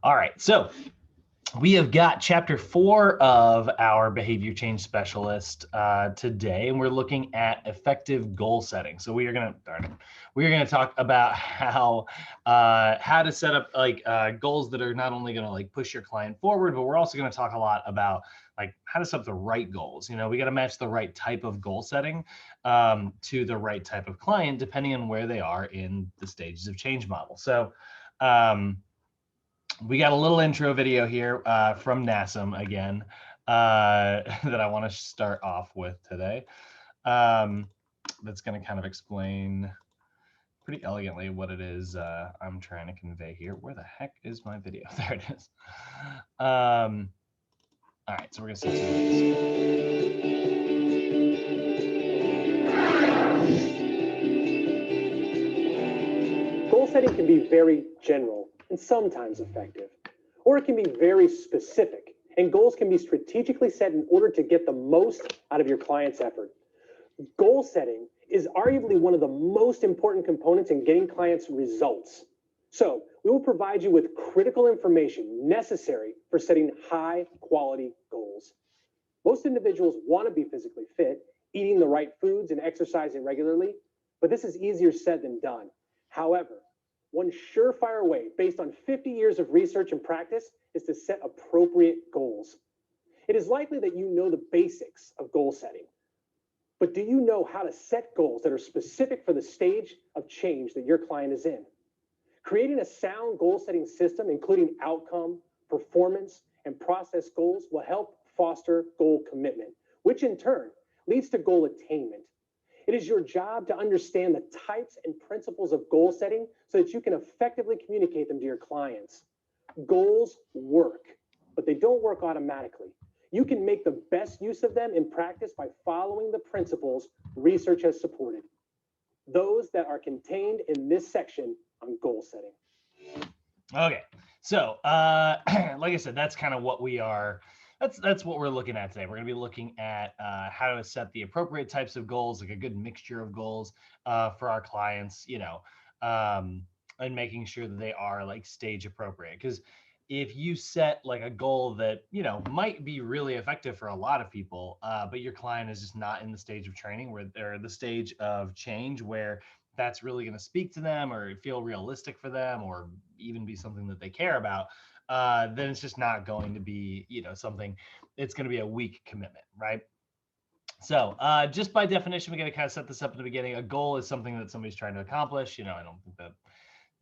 All right, so we have got chapter 4 of our behavior change specialist today, and we're looking at effective goal setting. So we are going to talk about how to set up goals that are not only going to like push your client forward, but we're also going to talk a lot about like how to set up the right goals. You know, we got to match the right type of goal setting to the right type of client, depending on where they are in the stages of change model. So we got a little intro video here from NASM again that I want to start off with today. That's going to kind of explain pretty elegantly what it is I'm trying to convey here. Where the heck is my video? There it is. All right, so we're going to see two of these. Goal setting can be very general and sometimes effective, or it can be very specific, and goals can be strategically set in order to get the most out of your client's effort. Goal setting is arguably one of the most important components in getting clients results. So we will provide you with critical information necessary for setting high quality goals. Most individuals want to be physically fit, eating the right foods and exercising regularly, but this is easier said than done. However, one surefire way, based on 50 years of research and practice, is to set appropriate goals. It is likely that you know the basics of goal setting, but do you know how to set goals that are specific for the stage of change that your client is in? Creating a sound goal-setting system, including outcome, performance, and process goals, will help foster goal commitment, which in turn leads to goal attainment. It is your job to understand the types and principles of goal setting so that you can effectively communicate them to your clients. Goals work, but they don't work automatically. You can make the best use of them in practice by following the principles research has supported, those that are contained in this section on goal setting. Okay, so like I said, that's kind of what we are. That's what we're looking at today. We're going to be looking at how to set the appropriate types of goals, like a good mixture of goals for our clients, you know, and making sure that they are like stage appropriate. Because if you set like a goal that, you know, might be really effective for a lot of people, but your client is just not in the stage of training where they're the stage of change where that's really going to speak to them or feel realistic for them or even be something that they care about, then it's just not going to be, you know, something, it's going to be a weak commitment, right? So just by definition, we got to kind of set this up in the beginning. A goal is something that somebody's trying to accomplish. You know, I don't think that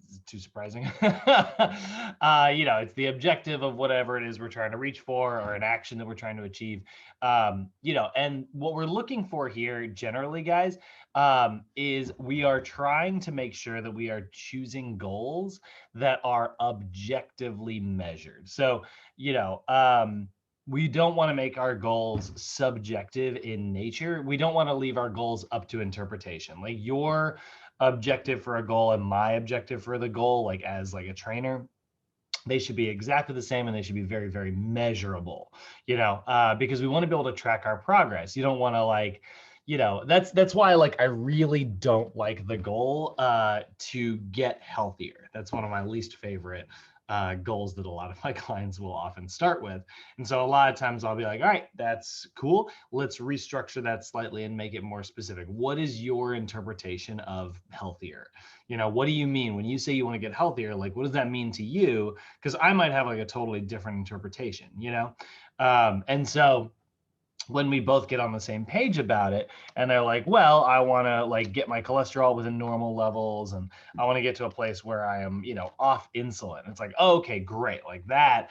is too surprising. You know, it's the objective of whatever it is we're trying to reach for or an action that we're trying to achieve. You know, and what we're looking for here generally, guys, is we are trying to make sure that we are choosing goals that are objectively measured. So, you know, we don't want to make our goals subjective in nature. We don't want to leave our goals up to interpretation. Like your objective for a goal and my objective for the goal, like as like a trainer, they should be exactly the same and they should be very, very measurable, you know, because we want to be able to track our progress. You don't want to like, you know, that's why like I really don't like the goal to get healthier. That's one of my least favorite goals that a lot of my clients will often start with. And so a lot of times I'll be like, all right, that's cool. Let's restructure that slightly and make it more specific. What is your interpretation of healthier? You know, what do you mean when you say you want to get healthier? Like, what does that mean to you? Because I might have like a totally different interpretation, you know? And so when we both get on the same page about it and they're like, well, I want to like get my cholesterol within normal levels and I want to get to a place where I am, you know, off insulin. It's like, oh, okay, great. Like that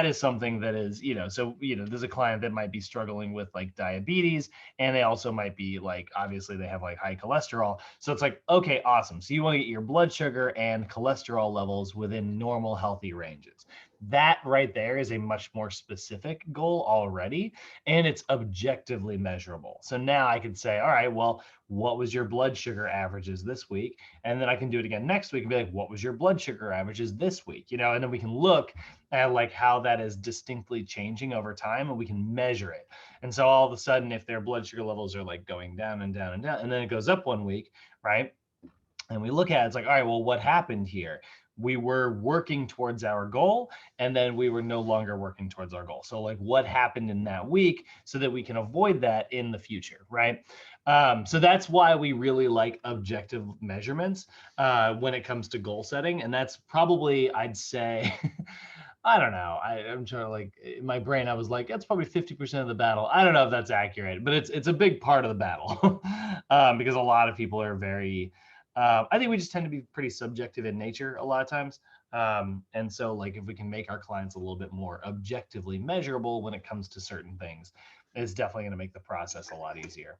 is something that is, you know, so, you know, there's a client that might be struggling with like diabetes and they also might be like, obviously they have like high cholesterol. So it's like, okay, awesome. So you want to get your blood sugar and cholesterol levels within normal, healthy ranges. That right there is a much more specific goal already, and it's objectively measurable. So now I can say, all right, well, what was your blood sugar averages this week? And then I can do it again next week and be like, what was your blood sugar averages this week? You know, and then we can look at like how that is distinctly changing over time and we can measure it. And so all of a sudden, if their blood sugar levels are like going down and down and down, and then it goes up one week, right? And we look at it, it's like, all right, well, what happened here? we were working towards our goal and then we were no longer working towards our goal. So like what happened in that week so that we can avoid that in the future, right? So that's why we really like objective measurements when it comes to goal setting. And that's probably, I'd say, I don't know. I'm trying to like in my brain. I was like, that's probably 50% of the battle. I don't know if that's accurate, but it's a big part of the battle because a lot of people are very. I think we just tend to be pretty subjective in nature a lot of times, and so like if we can make our clients a little bit more objectively measurable when it comes to certain things, it's definitely going to make the process a lot easier.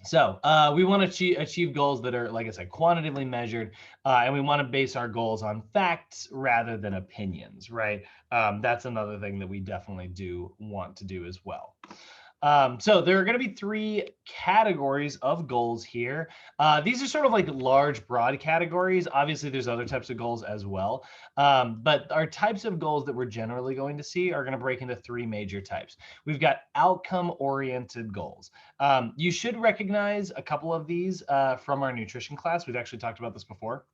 So we want to achieve goals that are, like I said, quantitatively measured, and we want to base our goals on facts rather than opinions, right? That's another thing that we definitely do want to do as well. So there are going to be 3 categories of goals here. These are sort of like large, broad categories. Obviously, there's other types of goals as well. But our types of goals that we're generally going to see are going to break into 3 major types. We've got outcome-oriented goals. You should recognize a couple of these from our nutrition class. We've actually talked about this before.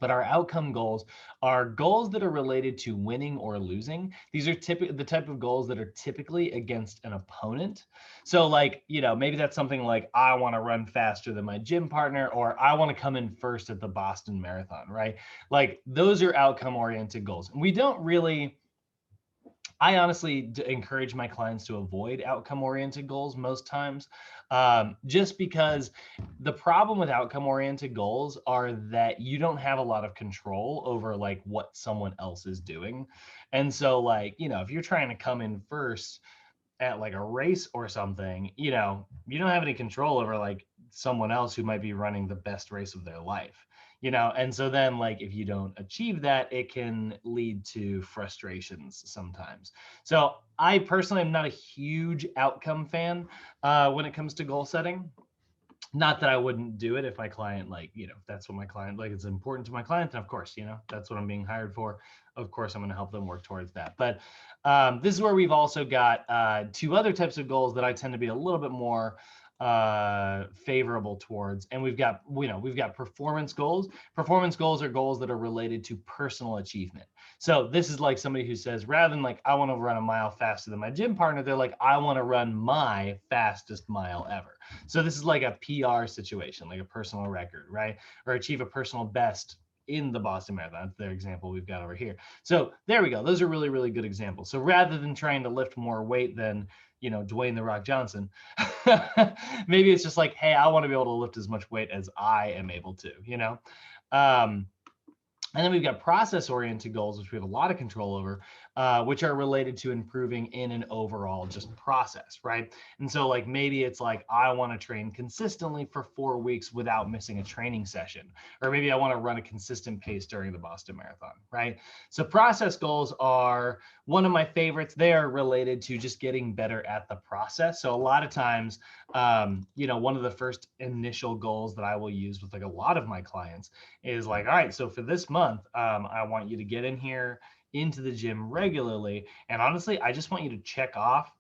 But our outcome goals are goals that are related to winning or losing. These are the type of goals that are typically against an opponent. So like, maybe that's something like, I want to run faster than my gym partner, or I want to come in first at the Boston Marathon, right? Like those are outcome oriented goals. And we don't really, I honestly encourage my clients to avoid outcome-oriented goals most times, just because the problem with outcome-oriented goals are that you don't have a lot of control over like what someone else is doing. And so like, if you're trying to come in first at like a race or something, you don't have any control over like someone else who might be running the best race of their life. And so then like if you don't achieve that, it can lead to frustrations sometimes. So I personally am not a huge outcome fan when it comes to goal setting. Not that I wouldn't do it if my client, like, if that's what my client, like, it's important to my client, then of course, that's what I'm being hired for. Of course, I'm going to help them work towards that. But this is where we've also got 2 other types of goals that I tend to be a little bit more favorable towards. And we've got performance goals. Performance goals are goals that are related to personal achievement. So this is like somebody who says, rather than like, I want to run a mile faster than my gym partner, they're like, I want to run my fastest mile ever. So this is like a PR situation, like a personal record, right? Or achieve a personal best in the Boston Marathon. That's their example we've got over here. So there we go. Those are really, really good examples. So rather than trying to lift more weight than, Dwayne The Rock Johnson, maybe it's just like, hey, I want to be able to lift as much weight as I am able to, and then we've got process-oriented goals, which we have a lot of control over, which are related to improving in an overall just process, right? And so like maybe it's like, I want to train consistently for 4 weeks without missing a training session, or maybe I want to run a consistent pace during the Boston Marathon, right? So process goals are one of my favorites. They are related to just getting better at the process. So a lot of times, one of the first initial goals that I will use with like a lot of my clients is like, all right, so for this month, I want you to get in here into the gym regularly. And honestly, I just want you to check off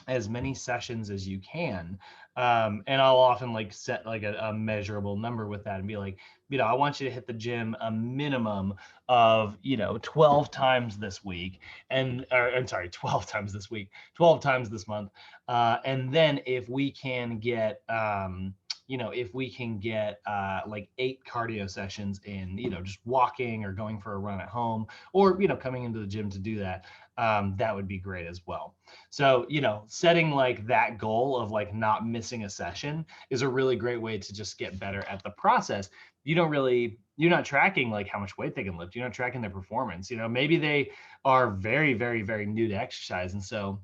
as many sessions as you can. And I'll often like set like a measurable number with that and be like, I want you to hit the gym a minimum of, 12 times this week. I'm sorry, 12 times this week, 12 times this month. And then if we can get, like 8 cardio sessions in, just walking or going for a run at home, or, coming into the gym to do that, that would be great as well. So, setting like that goal of like not missing a session is a really great way to just get better at the process. You're not tracking like how much weight they can lift. You're not tracking their performance. Maybe they are very, very, very new to exercise. And so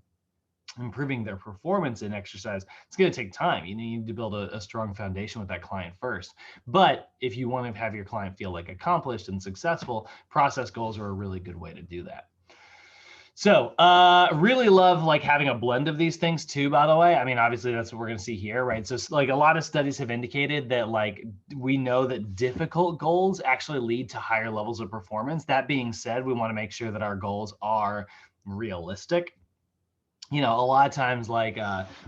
improving their performance in exercise, it's going to take time. You need to build a strong foundation with that client first. But if you want to have your client feel like accomplished and successful, process goals are a really good way to do that. So really love like having a blend of these things too, by the way. I mean, obviously that's what we're going to see here, right? So like a lot of studies have indicated that like we know that difficult goals actually lead to higher levels of performance. That being said, we want to make sure that our goals are realistic. you know, a lot of times like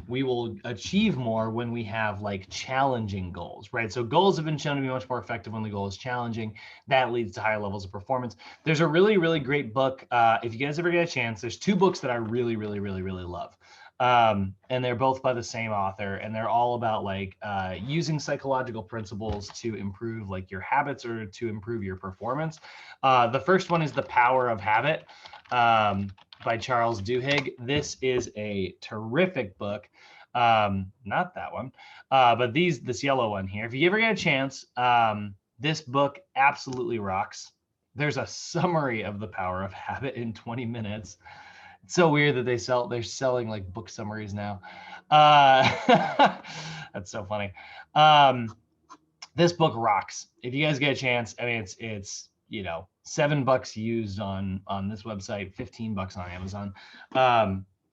we will achieve more when we have like challenging goals, right? So goals have been shown to be much more effective when the goal is challenging. That leads to higher levels of performance. There's a really, really great book. If you guys ever get a chance, there's two books that I really, really, really, really love. And they're both by the same author, and they're all about like using psychological principles to improve like your habits or to improve your performance. The first one is The Power of Habit. By Charles Duhigg. This is a terrific book. Not that one, but this yellow one here. If you ever get a chance, this book absolutely rocks. There's a summary of The Power of Habit in 20 minutes. It's so weird that they're selling like book summaries now. That's so funny. This book rocks. If you guys get a chance, I mean, it's you know, $7 used on this website, $15 on Amazon.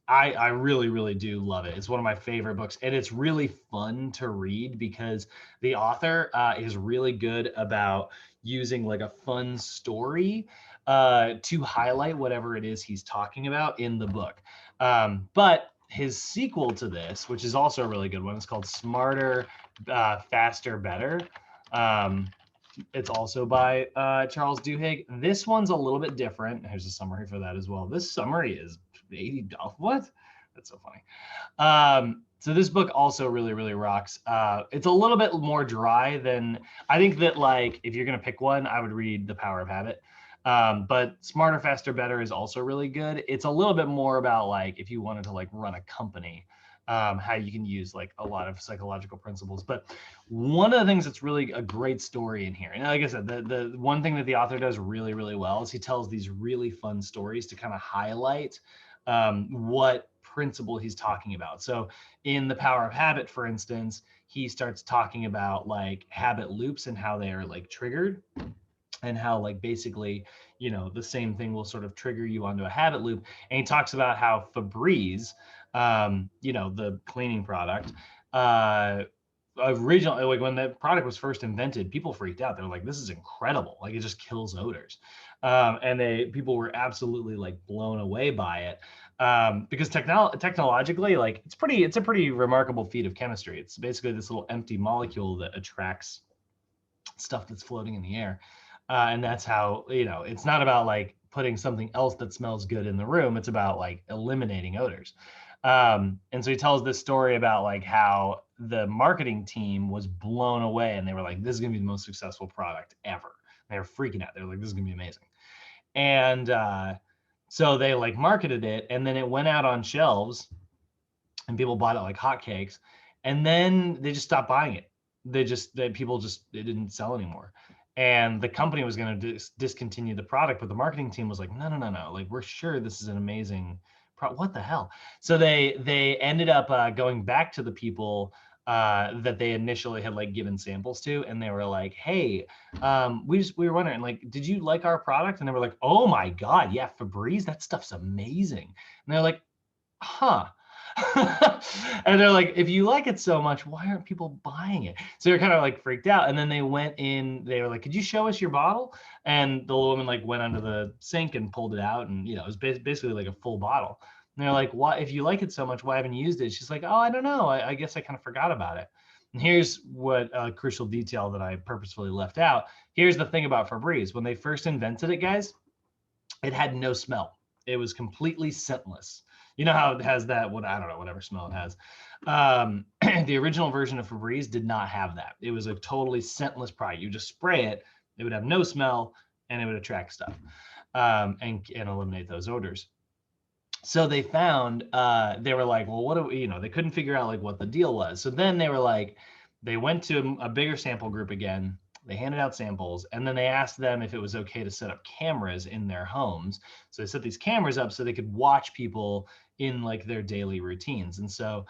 I really, really do love it. It's one of my favorite books, and it's really fun to read because the author is really good about using like a fun story to highlight whatever it is he's talking about in the book. But his sequel to this, which is also a really good one, is called Smarter, Faster, Better. It's also by Charles Duhigg. This one's a little bit different. Here's a summary for that as well. This summary is $80. What? That's so funny. So this book also really, really rocks. It's a little bit more dry than, I think that like, if you're going to pick one, I would read The Power of Habit. But Smarter, Faster, Better is also really good. It's a little bit more about like, if you wanted to like run a company, how you can use like a lot of psychological principles. But one of the things that's really a great story in here, and like I said, the one thing that the author does really, really well is he tells these really fun stories to kind of highlight what principle he's talking about. So in The Power of Habit, for instance, he starts talking about like habit loops and how they are like triggered, and how like basically, you know, the same thing will sort of trigger you onto a habit loop. And he talks about how Febreze, you know, the cleaning product, originally, like when the product was first invented, people freaked out. They were like, this is incredible. Like it just kills odors. And people were absolutely like blown away by it. Because technologically, like it's a pretty remarkable feat of chemistry. It's basically this little empty molecule that attracts stuff that's floating in the air. And that's how, you know, it's not about like putting something else that smells good in the room. It's about like eliminating odors. And so he tells this story about like how the marketing team was blown away, and they were like, this is going to be the most successful product ever. And they were freaking out. They were like, this is going to be amazing. And so they like marketed it, and then it went out on shelves and people bought it like hotcakes. And then they just stopped buying it. It didn't sell anymore. And the company was going to discontinue the product, but the marketing team was like, no, like we're sure this is an amazing what the hell. So they ended up going back to the people that they initially had like given samples to, and they were like, hey, we were wondering, like, did you like our product? And they were like, oh my god, yeah, Febreze, that stuff's amazing. And they're like, huh. And they're like, if you like it so much, why aren't people buying it? So they're kind of like freaked out. And then they went in, they were like, could you show us your bottle? And the woman like went under the sink and pulled it out, and you know, it was basically like a full bottle. And they're like, why, if you like it so much, why haven't you used it? She's like, oh, I don't know, I guess I kind of forgot about it. And here's what a crucial detail that I purposefully left out. Here's the thing about Febreze. When they first invented it, guys, it had no smell. It was completely scentless. You know how it has that, I don't know, whatever smell it has. The original version of Febreze did not have that. It was a totally scentless product. You just spray it, it would have no smell, and it would attract stuff and eliminate those odors. So they found, they were like, well, what do we, you know, they couldn't figure out like what the deal was. So then they were like, they went to a bigger sample group again. They handed out samples, and then they asked them if it was okay to set up cameras in their homes. So they set these cameras up so they could watch people in like their daily routines. And so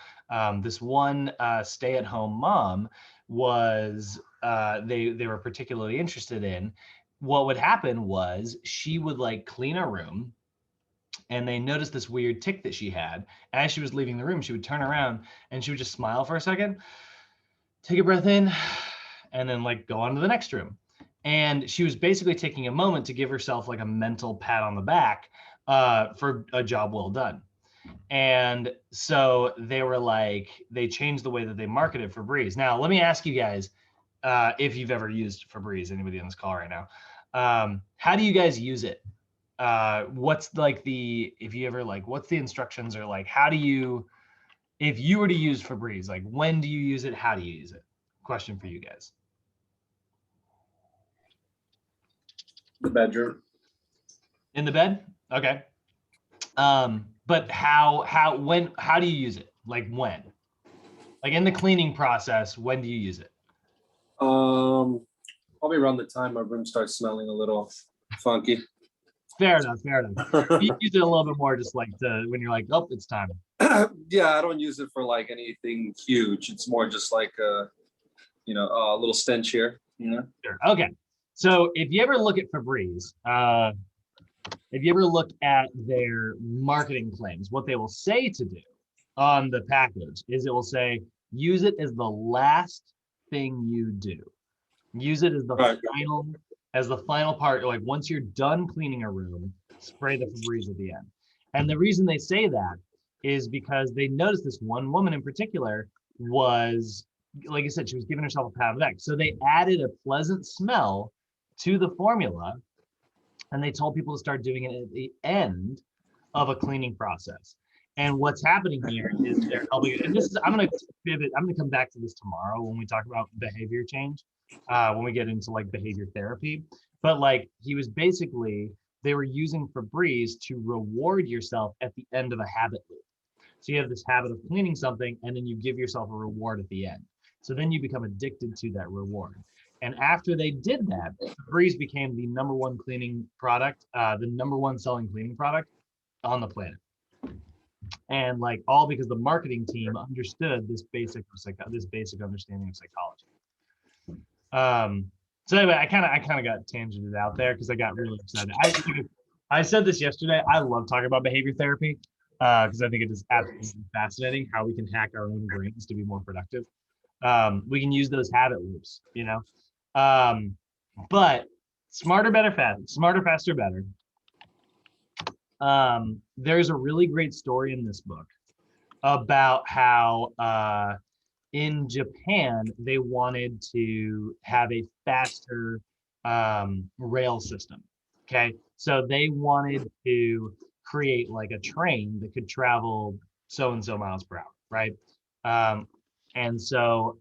this one stay-at-home mom was, they were particularly interested in. What would happen was she would like clean a room, and they noticed this weird tick that she had. As she was leaving the room, she would turn around and she would just smile for a second, take a breath in, and then like go on to the next room. And she was basically taking a moment to give herself like a mental pat on the back for a job well done. And so they were like, they changed the way that they marketed Febreze. Now, let me ask you guys, if you've ever used Febreze, anybody on this call right now, how do you guys use it? What's like if you ever like, what's the instructions, or like, how do you, if you were to use Febreze, like when do you use it? How do you use it? Question for you guys. The bedroom. In the bed? Okay. But how do you use it? Like when? Like in the cleaning process, when do you use it? Probably around the time my room starts smelling a little funky. Fair enough. You use it a little bit more just like when you're like, oh, it's time. Yeah, I don't use it for like anything huge. It's more just like a little stench here, Sure. Okay. So if you ever look at Febreze, if you ever look at their marketing claims, what they will say to do on the package is it will say, use it as the last thing you do. Use it as the final part. Like once you're done cleaning a room, spray the Febreze at the end. And the reason they say that is because they noticed this one woman in particular was, like I said, she was giving herself a pat on the back. So they added a pleasant smell to the formula, and they told people to start doing it at the end of a cleaning process. And what's happening here is they're helping. And this is, I'm going to pivot. I'm going to come back to this tomorrow when we talk about behavior change, when we get into like behavior therapy. But like he was basically, they were using Febreze to reward yourself at the end of a habit loop. So you have this habit of cleaning something, and then you give yourself a reward at the end. So then you become addicted to that reward. And after they did that, Febreze became the number one cleaning product, the number one selling cleaning product on the planet. And like all because the marketing team understood this basic understanding of psychology. So anyway, I kind of got tangented out there because I got really excited. I said this yesterday. I love talking about behavior therapy because I think it is absolutely fascinating how we can hack our own brains to be more productive. We can use those habit loops, but smarter, faster, better. There's a really great story in this book about how in Japan they wanted to have a faster rail system. Okay, so they wanted to create like a train that could travel so and so miles per hour, right? And so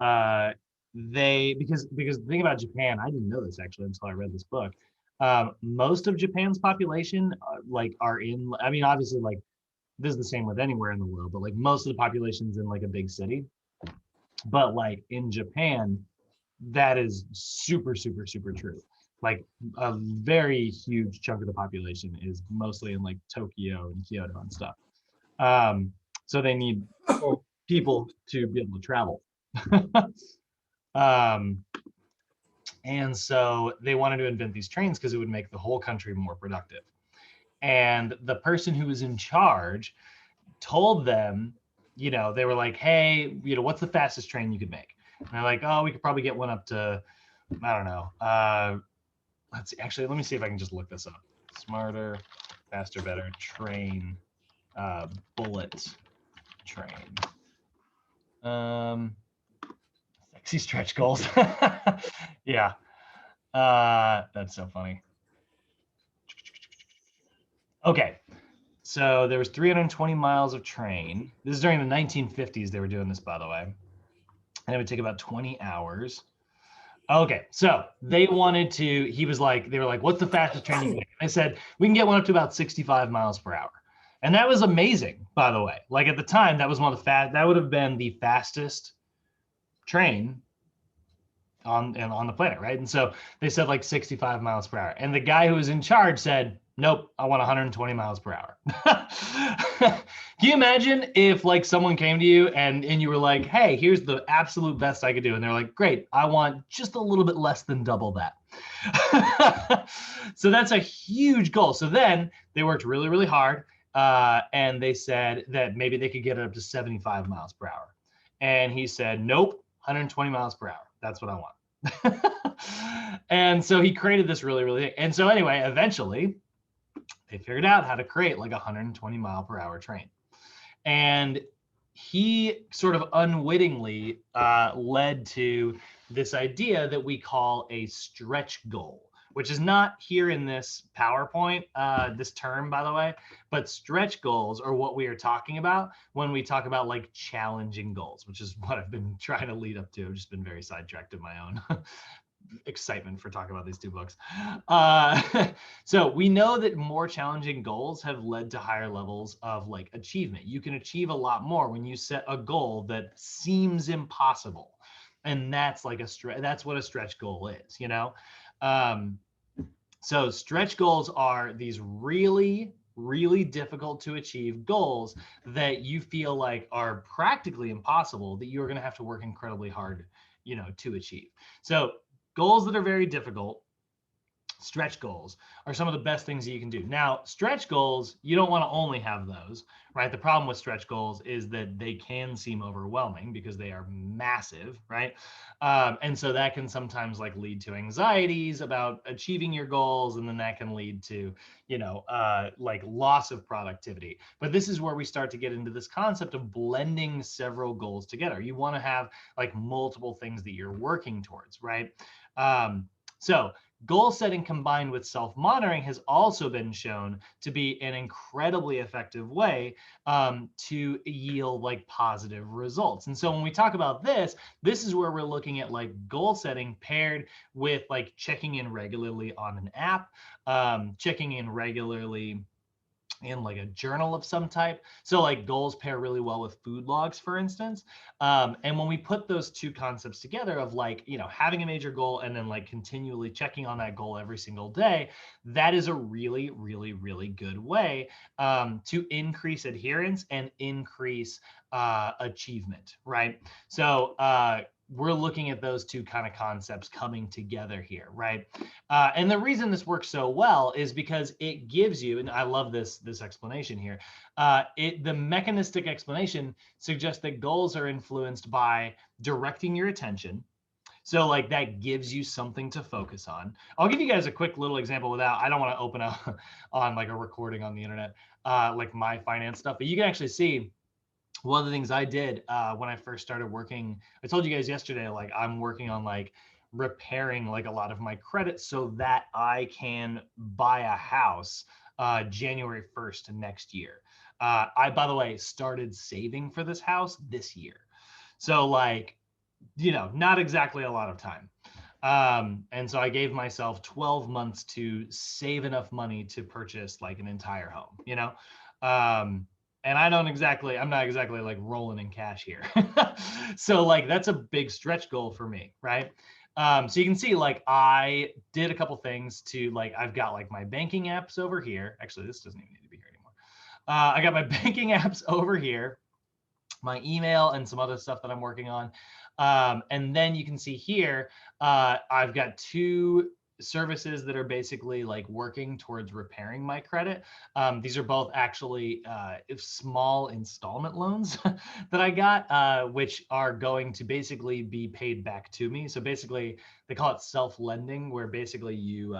because the thing about Japan, I didn't know this actually until I read this book. Most of Japan's population are in, I mean, obviously like this is the same with anywhere in the world, but like most of the population's in like a big city. But like in Japan, that is super, super, super true. Like a very huge chunk of the population is mostly in like Tokyo and Kyoto and stuff. So they need people to be able to travel. And so they wanted to invent these trains because it would make the whole country more productive. And the person who was in charge told them, they were like, hey, what's the fastest train you could make? And they're like, oh, we could probably get one up to, I don't know. Let's see, actually, let me see if I can just look this up. Smarter, faster, better train, bullet train. Sexy stretch goals. Yeah. That's so funny. Okay. So there was 320 miles of train. This is during the 1950s. They were doing this, by the way. And it would take about 20 hours. Okay. So they wanted to, they were like, what's the fastest train you can make? And they said, we can get one up to about 65 miles per hour. And that was amazing, by the way. Like at the time, that was that would have been the fastest train on the planet, right? And so they said like 65 miles per hour. And the guy who was in charge said, nope, I want 120 miles per hour. Can you imagine if like someone came to you and you were like, hey, here's the absolute best I could do. And they're like, great, I want just a little bit less than double that. So that's a huge goal. So then they worked really, really hard. And they said that maybe they could get it up to 75 miles per hour. And he said, nope, 120 miles per hour. That's what I want. And so he created this really, really, and so anyway, eventually they figured out how to create like a 120 mile per hour train. And he sort of unwittingly led to this idea that we call a stretch goal, which is not here in this PowerPoint, this term, by the way, but stretch goals are what we are talking about when we talk about like challenging goals, which is what I've been trying to lead up to. I've just been very sidetracked in my own excitement for talking about these two books. So we know that more challenging goals have led to higher levels of like achievement. You can achieve a lot more when you set a goal that seems impossible. And that's like that's what a stretch goal is, you know? So stretch goals are these really, really difficult to achieve goals that you feel like are practically impossible, that you're going to have to work incredibly hard, you know, to achieve. So goals that are very difficult, stretch goals, are some of the best things that you can do. Now, stretch goals, you don't want to only have those, right? The problem with stretch goals is that they can seem overwhelming because they are massive, right? And so that can sometimes like lead to anxieties about achieving your goals, and then that can lead to, you know, like loss of productivity. But this is where we start to get into this concept of blending several goals together. You want to have like multiple things that you're working towards, right? So goal setting combined with self-monitoring has also been shown to be an incredibly effective way to yield like positive results. And so when we talk about this, this is where we're looking at like goal setting paired with like checking in regularly on an app, checking in regularly in like a journal of some type. So like goals pair really well with food logs, for instance. And when we put those two concepts together of like, you know, having a major goal and then like continually checking on that goal every single day, that is a really, really, really good way to increase adherence and increase achievement, right? So we're looking at those two kind of concepts coming together here, right? And the reason this works so well is because it gives you, and I love this explanation here, the mechanistic explanation suggests that goals are influenced by directing your attention. So like that gives you something to focus on. I'll give you guys a quick little example without, I don't want to open up on like a recording on the internet, like my finance stuff, but you can actually see one of the things I did when I first started working. I told you guys yesterday, like I'm working on like repairing like a lot of my credit so that I can buy a house January 1st next year. I, by the way, started saving for this house this year. So like, you know, not exactly a lot of time. And so I gave myself 12 months to save enough money to purchase like an entire home, you know? And I'm not exactly like rolling in cash here. So like, that's a big stretch goal for me, right? So you can see like I did a couple things to like, I've got like my banking apps over here. Actually, this doesn't even need to be here anymore. I got my banking apps over here, my email and some other stuff that I'm working on. And then you can see here, I've got two services that are basically like working towards repairing my credit. These are both actually small installment loans that I got, which are going to basically be paid back to me. So basically they call it self-lending, where basically you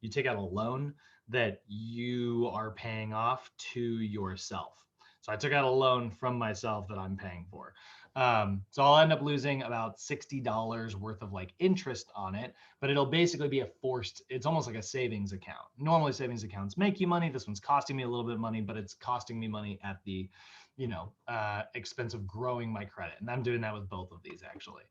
take out a loan that you are paying off to yourself. So I took out a loan from myself that I'm paying for. So I'll end up losing about $60 worth of like interest on it, but it'll basically be it's almost like a savings account. Normally savings accounts make you money. This one's costing me a little bit of money, but it's costing me money at the, you know, expense of growing my credit. And I'm doing that with both of these actually.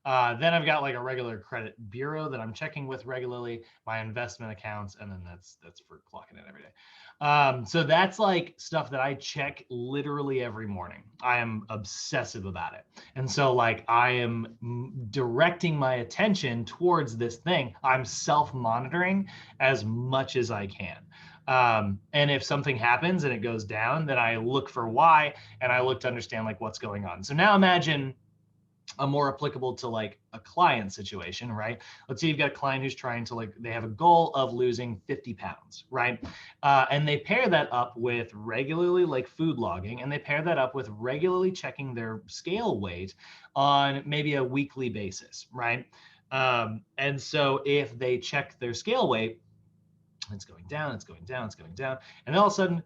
Then I've got like a regular credit bureau that I'm checking with regularly, my investment accounts, and then that's for clocking in every day. So that's like stuff that I check literally every morning. I am obsessive about it. And so like I am directing my attention towards this thing. I'm self-monitoring as much as I can. And if something happens and it goes down, then I look for why, and I look to understand like what's going on. So now imagine a more applicable to like a client situation, right? Let's say you've got a client who's trying to like, they have a goal of losing 50 pounds, right? And they pair that up with regularly like food logging, and they pair that up with regularly checking their scale weight on maybe a weekly basis, right? And so if they check their scale weight, it's going down, it's going down, it's going down. And then all of a sudden,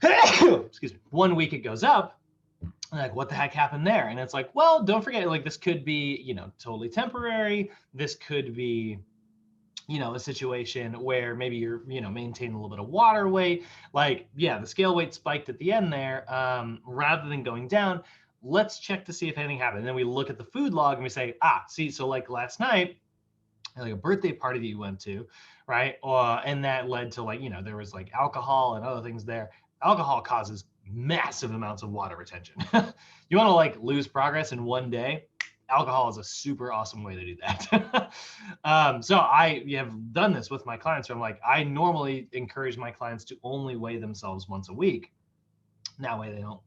excuse me, 1 week it goes up, like, what the heck happened there? And it's like, well, don't forget, like, this could be, totally temporary. This could be, a situation where maybe you're, maintaining a little bit of water weight. Like, yeah, the scale weight spiked at the end there. Rather than going down, let's check to see if anything happened. And then we look at the food log and we say, see, so like last night, like a birthday party that you went to, right? And that led to, like, there was like alcohol and other things there. Alcohol causes massive amounts of water retention. You want to like lose progress in 1 day? Alcohol is a super awesome way to do that. So I have done this with my clients where I'm like, I normally encourage my clients to only weigh themselves once a week. That way they don't,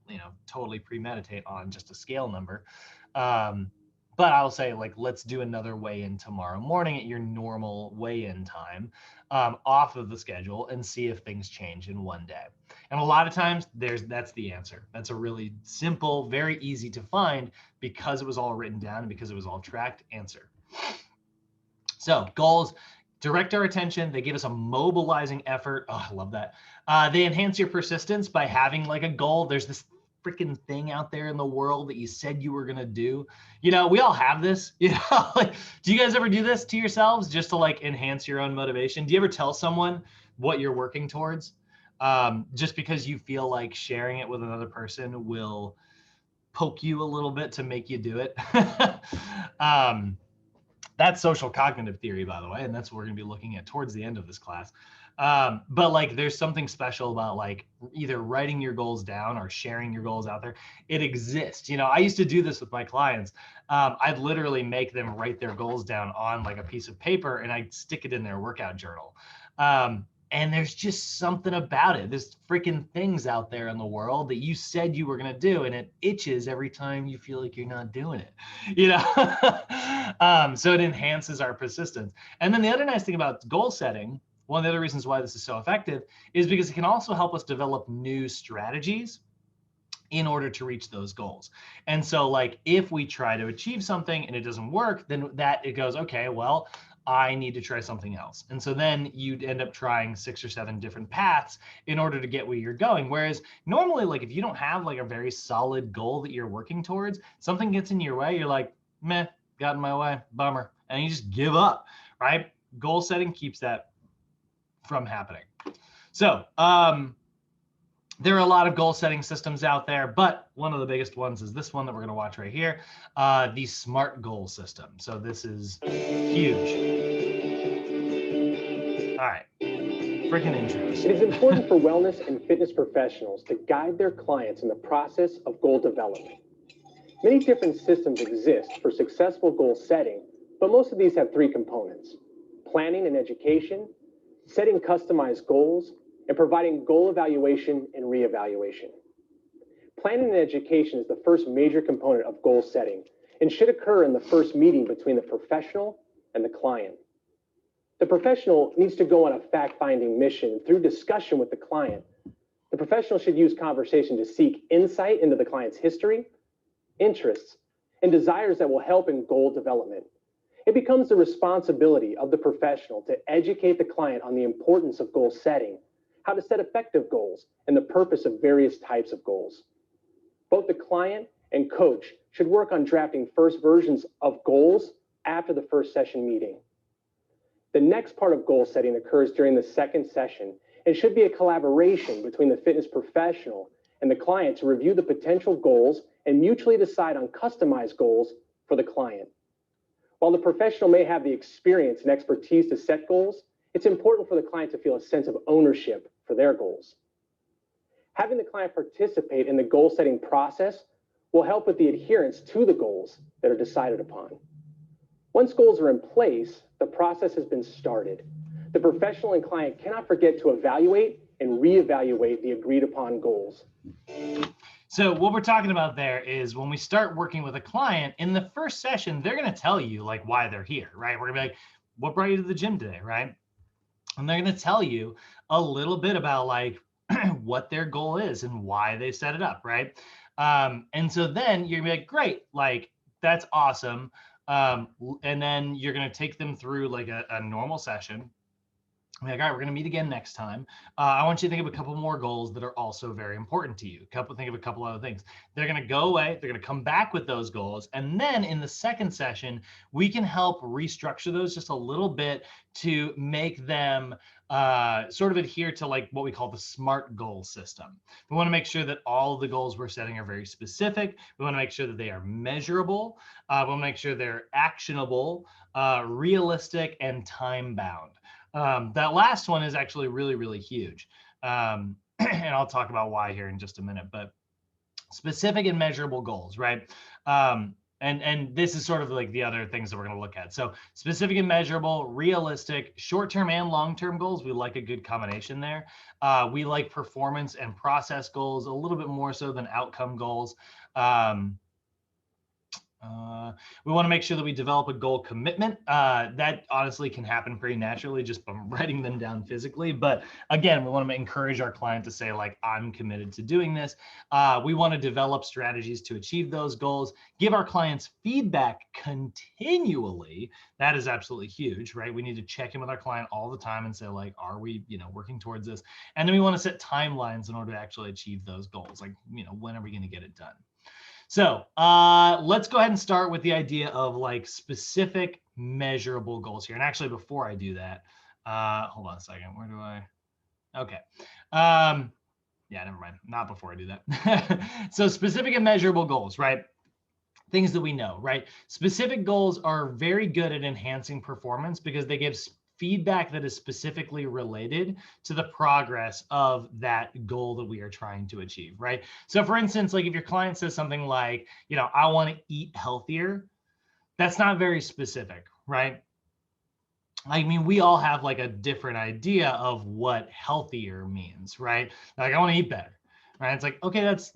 totally premeditate on just a scale number. But I'll say, like, let's do another weigh-in tomorrow morning at your normal weigh-in time, off of the schedule, and see if things change in 1 day. And a lot of times that's the answer. That's a really simple, very easy to find, because it was all written down and because it was all tracked, answer. So goals direct our attention. They give us a mobilizing effort. Oh, I love that. They enhance your persistence by having like a goal. There's this freaking thing out there in the world that you said you were going to do. We all have this, like, do you guys ever do this to yourselves just to like enhance your own motivation? Do you ever tell someone what you're working towards? Just because you feel like sharing it with another person will poke you a little bit to make you do it. That's social cognitive theory, by the way, and that's what we're going to be looking at towards the end of this class. But like, there's something special about like either writing your goals down or sharing your goals out there. It exists. I used to do this with my clients. I'd literally make them write their goals down on like a piece of paper, and I'd stick it in their workout journal. And there's just something about it. There's freaking things out there in the world that you said you were going to do, and it itches every time you feel like you're not doing it, so it enhances our persistence. And then the other nice thing about goal setting, one of the other reasons why this is so effective, is because it can also help us develop new strategies in order to reach those goals. And so, like, if we try to achieve something and it doesn't work, then it goes, okay, well, I need to try something else. And so then you'd end up trying 6 or 7 different paths in order to get where you're going. Whereas normally, like, if you don't have like a very solid goal that you're working towards, something gets in your way, you're like, meh, got in my way, bummer. And you just give up, right? Goal setting keeps that from happening. So, there are a lot of goal setting systems out there, but one of the biggest ones is this one that we're going to watch right here, the SMART goal system. So this is huge. All right, freaking intros. It is important for wellness and fitness professionals to guide their clients in the process of goal development. Many different systems exist for successful goal setting, but most of these have 3 components: planning and education, setting customized goals, and providing goal evaluation and reevaluation. Planning and education is the first major component of goal setting and should occur in the first meeting between the professional and the client. The professional needs to go on a fact-finding mission through discussion with the client. The professional should use conversation to seek insight into the client's history, interests, and desires that will help in goal development. It becomes the responsibility of the professional to educate the client on the importance of goal setting, how to set effective goals, and the purpose of various types of goals. Both the client and coach should work on drafting first versions of goals after the first session meeting. The next part of goal setting occurs during the second session and should be a collaboration between the fitness professional and the client to review the potential goals and mutually decide on customized goals for the client. While the professional may have the experience and expertise to set goals, it's important for the client to feel a sense of ownership for their goals. Having the client participate in the goal-setting process will help with the adherence to the goals that are decided upon. Once goals are in place, the process has been started. The professional and client cannot forget to evaluate and reevaluate the agreed-upon goals. So what we're talking about there is when we start working with a client, in the first session, they're going to tell you like why they're here, right? We're going to be like, what brought you to the gym today, right? And they're going to tell you a little bit about like what their goal is and why they set it up, right? And so then you're gonna be like, great, like that's awesome. And then you're going to take them through like a normal session. Like, all right, we're going to meet again next time. I want you to think of a couple more goals that are also very important to you. Think of a couple other things. They're going to go away. They're going to come back with those goals. And then in the second session, we can help restructure those just a little bit to make them sort of adhere to like what we call the SMART goal system. We want to make sure that all of the goals we're setting are very specific. We want to make sure that they are measurable. We want to make sure they're actionable, realistic, and time bound. That last one is actually really, really huge. And I'll talk about why here in just a minute, but specific and measurable goals, right? And this is sort of like the other things that we're going to look at. So specific and measurable, realistic, short-term and long-term goals. We like a good combination there. We like performance and process goals a little bit more so than outcome goals. We want to make sure that we develop a goal commitment. That honestly can happen pretty naturally just by writing them down physically. But again, we want to encourage our client to say, like, I'm committed to doing this. We want to develop strategies to achieve those goals, give our clients feedback continually. That is absolutely huge, right? We need to check in with our client all the time and say, like, are we, working towards this? And then we want to set timelines in order to actually achieve those goals. Like, when are we going to get it done? So let's go ahead and start with the idea of like specific measurable goals here. And actually, before I do that, hold on a second. Where do I? Okay. Yeah, never mind. Not before I do that. So specific and measurable goals, right? Things that we know, right? Specific goals are very good at enhancing performance because they give feedback that is specifically related to the progress of that goal that we are trying to achieve, right? So for instance, like if your client says something like, I want to eat healthier, that's not very specific, right? I mean, we all have like a different idea of what healthier means, right? Like I want to eat better, right? It's like, okay, that's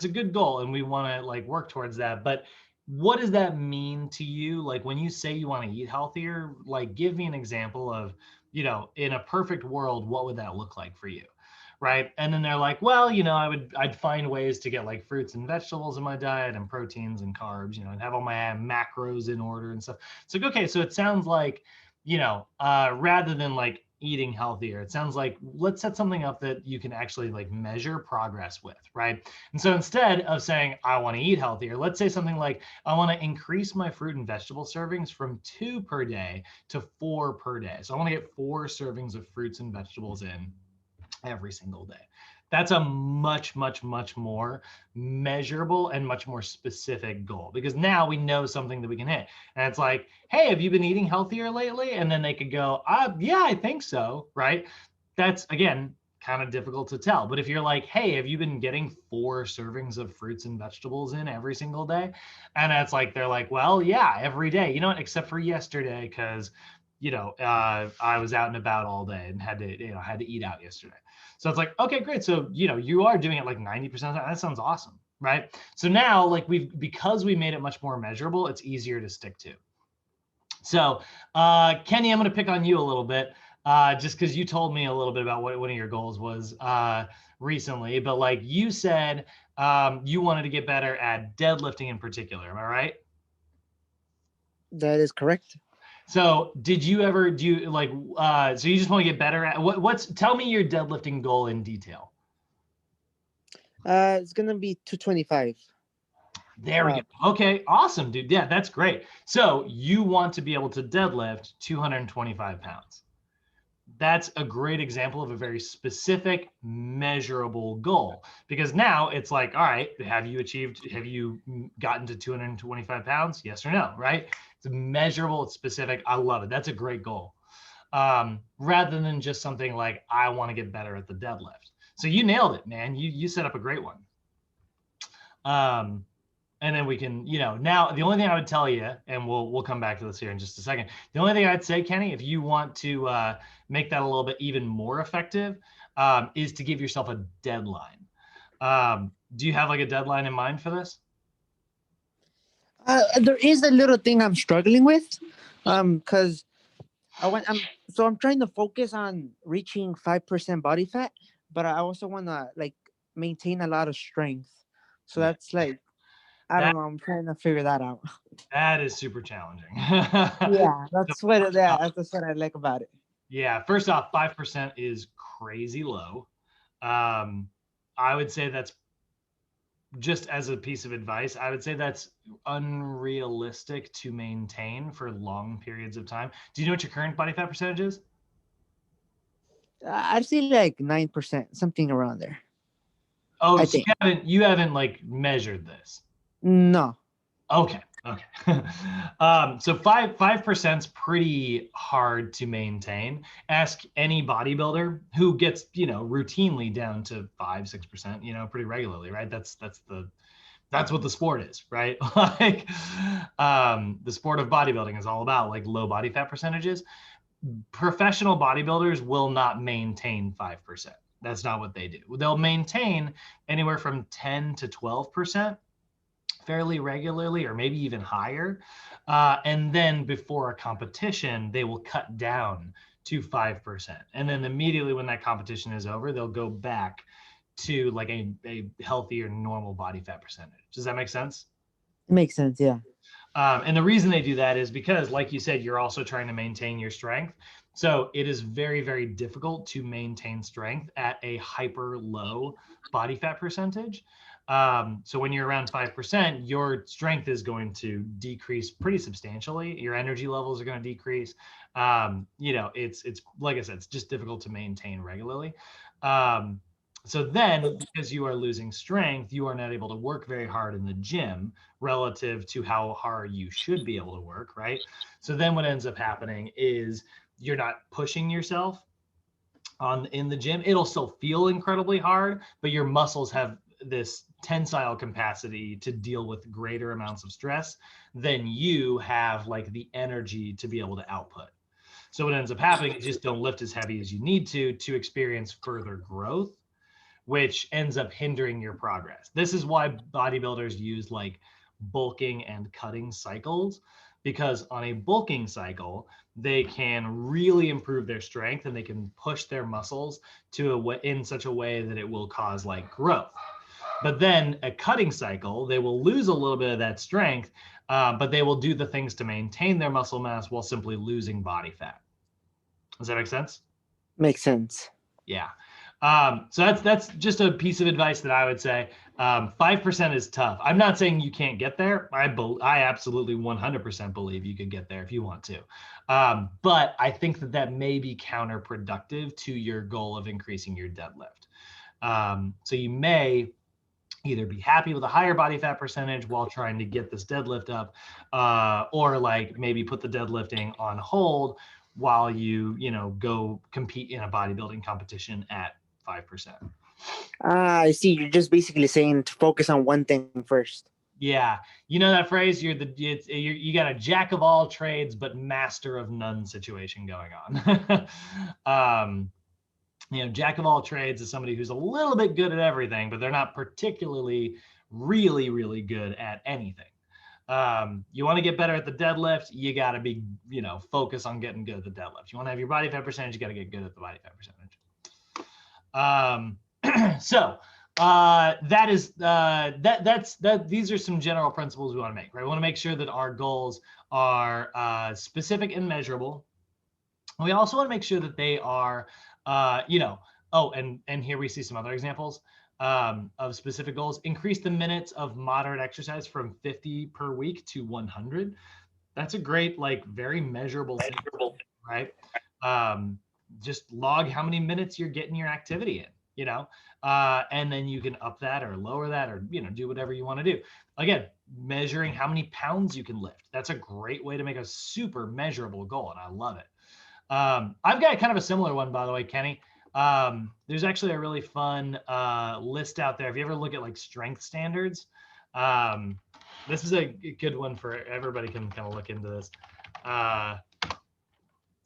a good goal and we want to like work towards that. But what does that mean to you? Like when you say you want to eat healthier, like give me an example of, in a perfect world, what would that look like for you? Right. And then they're like, well, I'd find ways to get like fruits and vegetables in my diet and proteins and carbs, and have all my macros in order and stuff. It's like, okay, so it sounds like, rather than like eating healthier, it sounds like let's set something up that you can actually like measure progress with, right? And so instead of saying I want to eat healthier, let's say something like I want to increase my fruit and vegetable servings from 2 per day to 4 per day. So I want to get 4 servings of fruits and vegetables in every single day. That's a much, much, much more measurable and much more specific goal because now we know something that we can hit. And it's like, hey, have you been eating healthier lately? And then they could go, yeah, I think so, right? That's, again, kind of difficult to tell. But if you're like, hey, have you been getting 4 servings of fruits and vegetables in every single day? And it's like, they're like, well, yeah, every day. You know what? Except for yesterday because, I was out and about all day and had to eat out yesterday. So it's like, okay, great. So, you are doing it like 90% of the time. That sounds awesome, right? So now, like because we made it much more measurable, it's easier to stick to. So, Kenny, I'm going to pick on you a little bit, just because you told me a little bit about what one of your goals was recently. But like you said, you wanted to get better at deadlifting in particular. Am I right? That is correct. So did you ever do like, so you just want to get better at tell me your deadlifting goal in detail. It's going to be 225. There we go. Okay, awesome, dude. Yeah, that's great. So you want to be able to deadlift 225 pounds. That's a great example of a very specific, measurable goal because now it's like, all right, have you gotten to 225 pounds? Yes or no, right? It's measurable, it's specific. I love it. That's a great goal. Rather than just something like, I want to get better at the deadlift. So you nailed it, man. You set up a great one. And then we can, now the only thing I would tell you, and we'll come back to this here in just a second. The only thing I'd say, Kenny, if you want to make that a little bit even more effective, is to give yourself a deadline. Do you have like a deadline in mind for this? There is a little thing I'm struggling with, because I'm trying to focus on reaching 5% body fat, but I also want to like maintain a lot of strength. So that's like, I don't know. I'm trying to figure that out. That is super challenging. Yeah, that's what I like about it. Yeah, first off, 5% is crazy low. I would say that's, just as a piece of advice, I would say that's unrealistic to maintain for long periods of time. Do you know what your current body fat percentage is? I'd say like 9%, something around there. Oh, I so think. you haven't like measured this. No. Okay. Okay. So 5% is pretty hard to maintain. Ask any bodybuilder who gets, routinely down to 5, 6%, pretty regularly, right? That's what the sport is, right? Like, the sport of bodybuilding is all about like low body fat percentages. Professional bodybuilders will not maintain 5%. That's not what they do. They'll maintain anywhere from 10 to 12% fairly regularly, or maybe even higher. And then before a competition, they will cut down to 5%. And then immediately when that competition is over, they'll go back to like a healthier, normal body fat percentage. Does that make sense? Makes sense. Yeah. And the reason they do that is because, like you said, you're also trying to maintain your strength. So it is very, very difficult to maintain strength at a hyper low body fat percentage. So when you're around 5%, your strength is going to decrease pretty substantially. Your energy levels are going to decrease. It's like I said, it's just difficult to maintain regularly. So then, because you are losing strength, you are not able to work very hard in the gym relative to how hard you should be able to work, right? So then what ends up happening is you're not pushing yourself in the gym. It'll still feel incredibly hard, but your muscles have this tensile capacity to deal with greater amounts of stress than you have like the energy to be able to output. So what ends up happening is you just don't lift as heavy as you need to experience further growth, which ends up hindering your progress. This is why bodybuilders use like bulking and cutting cycles, because on a bulking cycle, they can really improve their strength and they can push their muscles in such a way that it will cause like growth. But then a cutting cycle, they will lose a little bit of that strength, but they will do the things to maintain their muscle mass while simply losing body fat. Does that make sense? Makes sense. Yeah. So that's just a piece of advice that I would say. 5% is tough. I'm not saying you can't get there. I absolutely 100% believe you could get there if you want to. But I think that may be counterproductive to your goal of increasing your deadlift. So you may either be happy with a higher body fat percentage while trying to get this deadlift up, or like maybe put the deadlifting on hold while you go compete in a bodybuilding competition at 5%. I see. You're just basically saying to focus on one thing first. Yeah, you know that phrase. You got a jack of all trades but master of none situation going on. Jack of all trades is somebody who's a little bit good at everything, but they're not particularly really good at anything. You want to get better at the deadlift, you got to be, focus on getting good at the deadlift. You want to have your body fat percentage, you got to get good at the body fat percentage. So these are some general principles we want to make, right? We want to make sure that our goals are specific and measurable. We also want to make sure that they are, and here we see some other examples of specific goals. Increase the minutes of moderate exercise from 50 per week to 100. That's a great, like, very measurable thing, right? Just log how many minutes you're getting your activity in, and then you can up that or lower that or, do whatever you want to do. Again, measuring how many pounds you can lift. That's a great way to make a super measurable goal, and I love it. I've got kind of a similar one, by the way, Kenny. There's actually a really fun list out there. If you ever look at like strength standards, this is a good one for everybody can kind of look into this.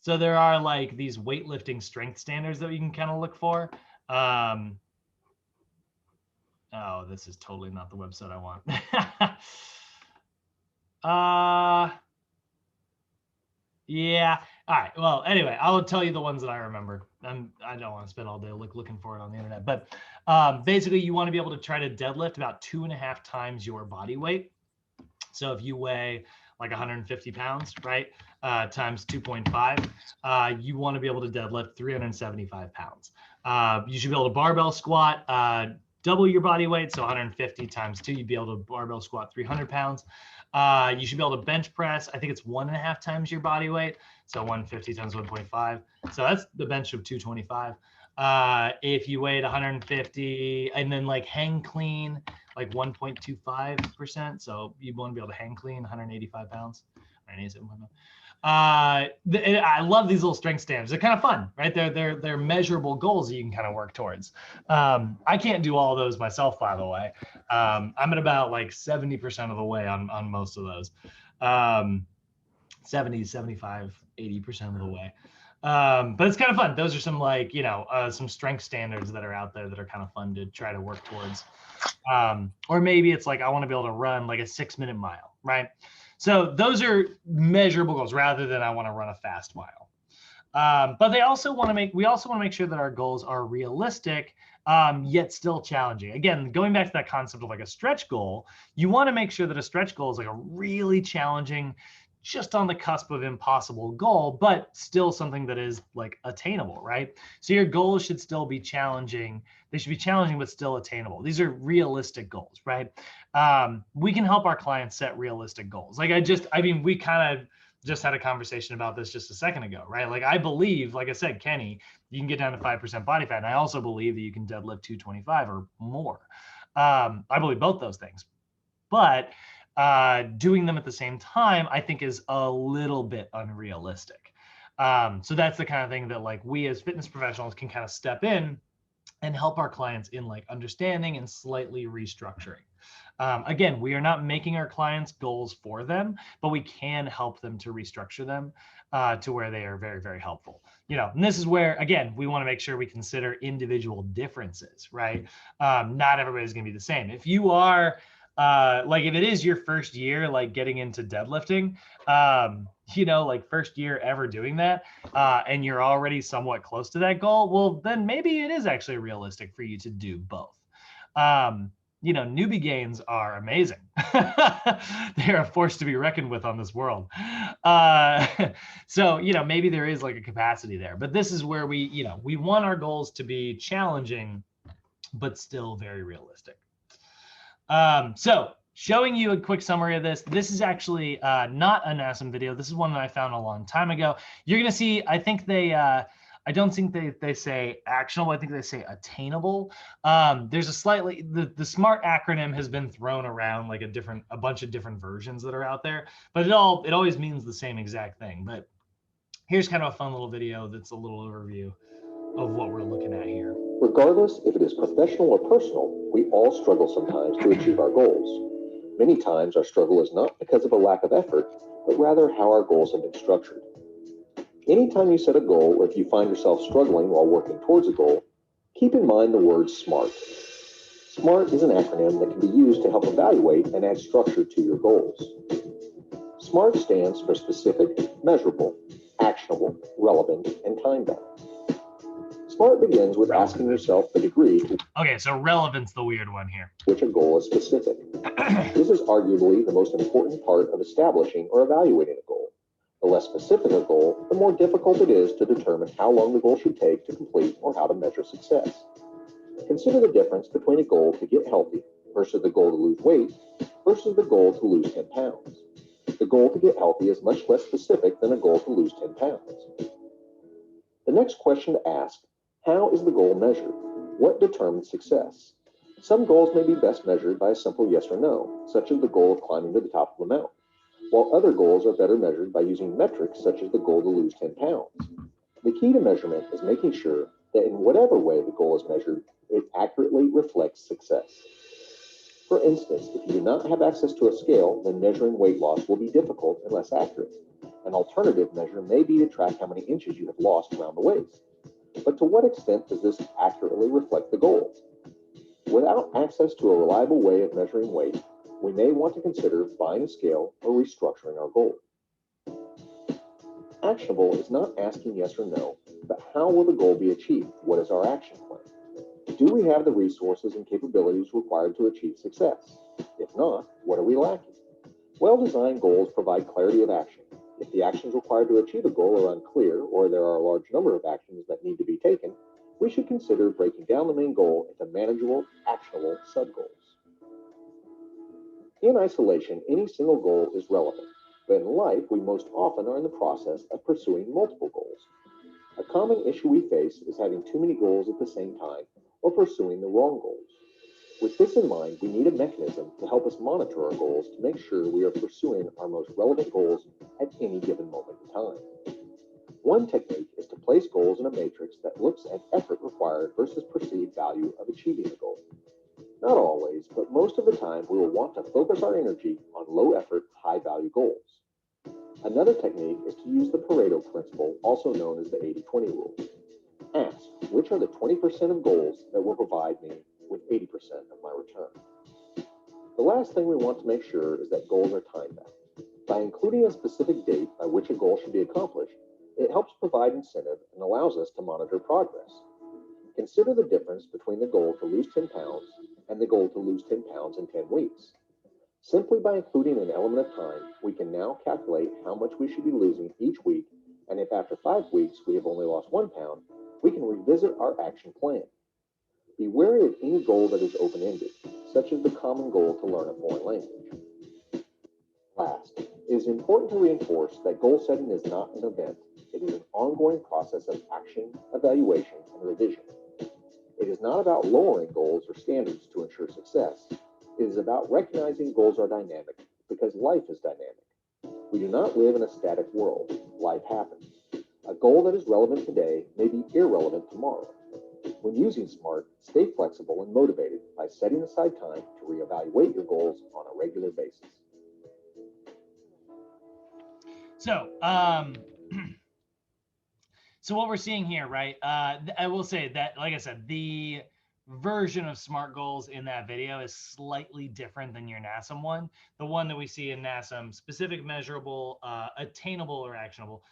So there are like these weightlifting strength standards that you can kind of look for. Oh, this is totally not the website I want. Yeah. All right. Well, anyway, I'll tell you the ones that I remember. I don't want to spend all day looking for it on the internet, but basically you want to be able to try to deadlift about 2.5 times your body weight. So if you weigh like 150 pounds, right? Times 2.5, you want to be able to deadlift 375 pounds. You should be able to barbell squat, double your body weight. So 150 times 2, you'd be able to barbell squat 300 pounds. You should be able to bench press. I think it's 1.5 times your body weight. So 150 times 1.5. So that's the bench of 225. If you weighed 150 and then like hang clean, like 1.25%. So you want to be able to hang clean 185 pounds. 187 pounds. I love these little strength stands. They're kind of fun, right? They're measurable goals that you can kind of work towards. I can't do all those myself, by the way. I'm at about like 70% of the way on most of those. 70, 75, 80% of the way. But it's kind of fun. Those are some like, some strength standards that are out there that are kind of fun to try to work towards. Or maybe it's like, I want to be able to run like a 6-minute mile, right? So those are measurable goals rather than I want to run a fast mile. But we also want to make sure that our goals are realistic, yet still challenging. Again, going back to that concept of like a stretch goal, you want to make sure that a stretch goal is like a really challenging, just on the cusp of impossible goal, but still something that is like attainable, right? So your goals should still be challenging. They should be challenging, but still attainable. These are realistic goals, right? We can help our clients set realistic goals. Like we kind of just had a conversation about this just a second ago, right? Like I believe, like I said, Kenny, you can get down to 5% body fat. And I also believe that you can deadlift 225 or more. I believe both those things, but doing them at the same time, I think is a little bit unrealistic. So that's the kind of thing that like we as fitness professionals can kind of step in and help our clients in like understanding and slightly restructuring. Again, we are not making our clients goals for them, but we can help them to restructure them to where they are very, very helpful. And this is where, again, we want to make sure we consider individual differences, right? Not everybody's going to be the same. If you are like if it is your first year, like getting into deadlifting, like first year ever doing that, and you're already somewhat close to that goal, well, then maybe it is actually realistic for you to do both. Newbie gains are amazing. They are a force to be reckoned with on this world. So, maybe there is like a capacity there, but this is where we want our goals to be challenging, but still very realistic. So showing you a quick summary of this. This is actually not an awesome video. This is one that I found a long time ago. You're going to see, I think I don't think they say actionable. I think they say attainable. There's a slightly, the SMART acronym has been thrown around like a bunch of different versions that are out there, but it always means the same exact thing. But here's kind of a fun little video that's a little overview of what we're looking at here. Regardless if it is professional or personal, we all struggle sometimes to achieve our goals. Many times our struggle is not because of a lack of effort, but rather how our goals have been structured. Anytime you set a goal, or if you find yourself struggling while working towards a goal, keep in mind the word SMART. SMART is an acronym that can be used to help evaluate and add structure to your goals. SMART stands for specific, measurable, actionable, relevant, and time-bound. SMART begins with asking yourself the degree. Okay, so relevance, the weird one here. Which a goal is specific. This is arguably the most important part of establishing or evaluating a goal. The less specific a goal, the more difficult it is to determine how long the goal should take to complete or how to measure success. Consider the difference between a goal to get healthy versus the goal to lose weight versus the goal to lose 10 pounds. The goal to get healthy is much less specific than a goal to lose 10 pounds. The next question to ask: how is the goal measured? What determines success? Some goals may be best measured by a simple yes or no, such as the goal of climbing to the top of a mountain, while other goals are better measured by using metrics such as the goal to lose 10 pounds. The key to measurement is making sure that in whatever way the goal is measured, it accurately reflects success. For instance, if you do not have access to a scale, then measuring weight loss will be difficult and less accurate. An alternative measure may be to track how many inches you have lost around the waist. But to what extent does this accurately reflect the goal? Without access to a reliable way of measuring weight, we may want to consider buying a scale or restructuring our goal. Actionable is not asking yes or no, but how will the goal be achieved? What is our action plan? Do we have the resources and capabilities required to achieve success? If not, what are we lacking? Well-designed goals provide clarity of action. If the actions required to achieve a goal are unclear, or there are a large number of actions that need to be taken, we should consider breaking down the main goal into manageable, actionable sub-goals. In isolation, any single goal is relevant, but in life, we most often are in the process of pursuing multiple goals. A common issue we face is having too many goals at the same time or pursuing the wrong goals. With this in mind, we need a mechanism to help us monitor our goals to make sure we are pursuing our most relevant goals at any given moment in time. One technique is to place goals in a matrix that looks at effort required versus perceived value of achieving the goal. Not always, but most of the time, we will want to focus our energy on low-effort, high-value goals. Another technique is to use the Pareto principle, also known as the 80-20 rule. Ask, which are the 20% of goals that will provide me with 80% of my return? The last thing we want to make sure is that goals are time-bound. By including a specific date by which a goal should be accomplished, it helps provide incentive and allows us to monitor progress. Consider the difference between the goal to lose 10 pounds and the goal to lose 10 pounds in 10 weeks. Simply by including an element of time, we can now calculate how much we should be losing each week, and if after 5 weeks we have only lost 1 pound, we can revisit our action plan. Be wary of any goal that is open-ended, such as the common goal to learn a foreign language. Last, it is important to reinforce that goal setting is not an event. It is an ongoing process of action, evaluation, and revision. It is not about lowering goals or standards to ensure success. It is about recognizing goals are dynamic because life is dynamic. We do not live in a static world. Life happens. A goal that is relevant today may be irrelevant tomorrow. When using SMART, stay flexible and motivated by setting aside time to reevaluate your goals on a regular basis. So, so what we're seeing here, right? I will say that, like I said, the version of SMART goals in that video is slightly different than your NASM one. The one that we see in NASM, specific, measurable, attainable or actionable,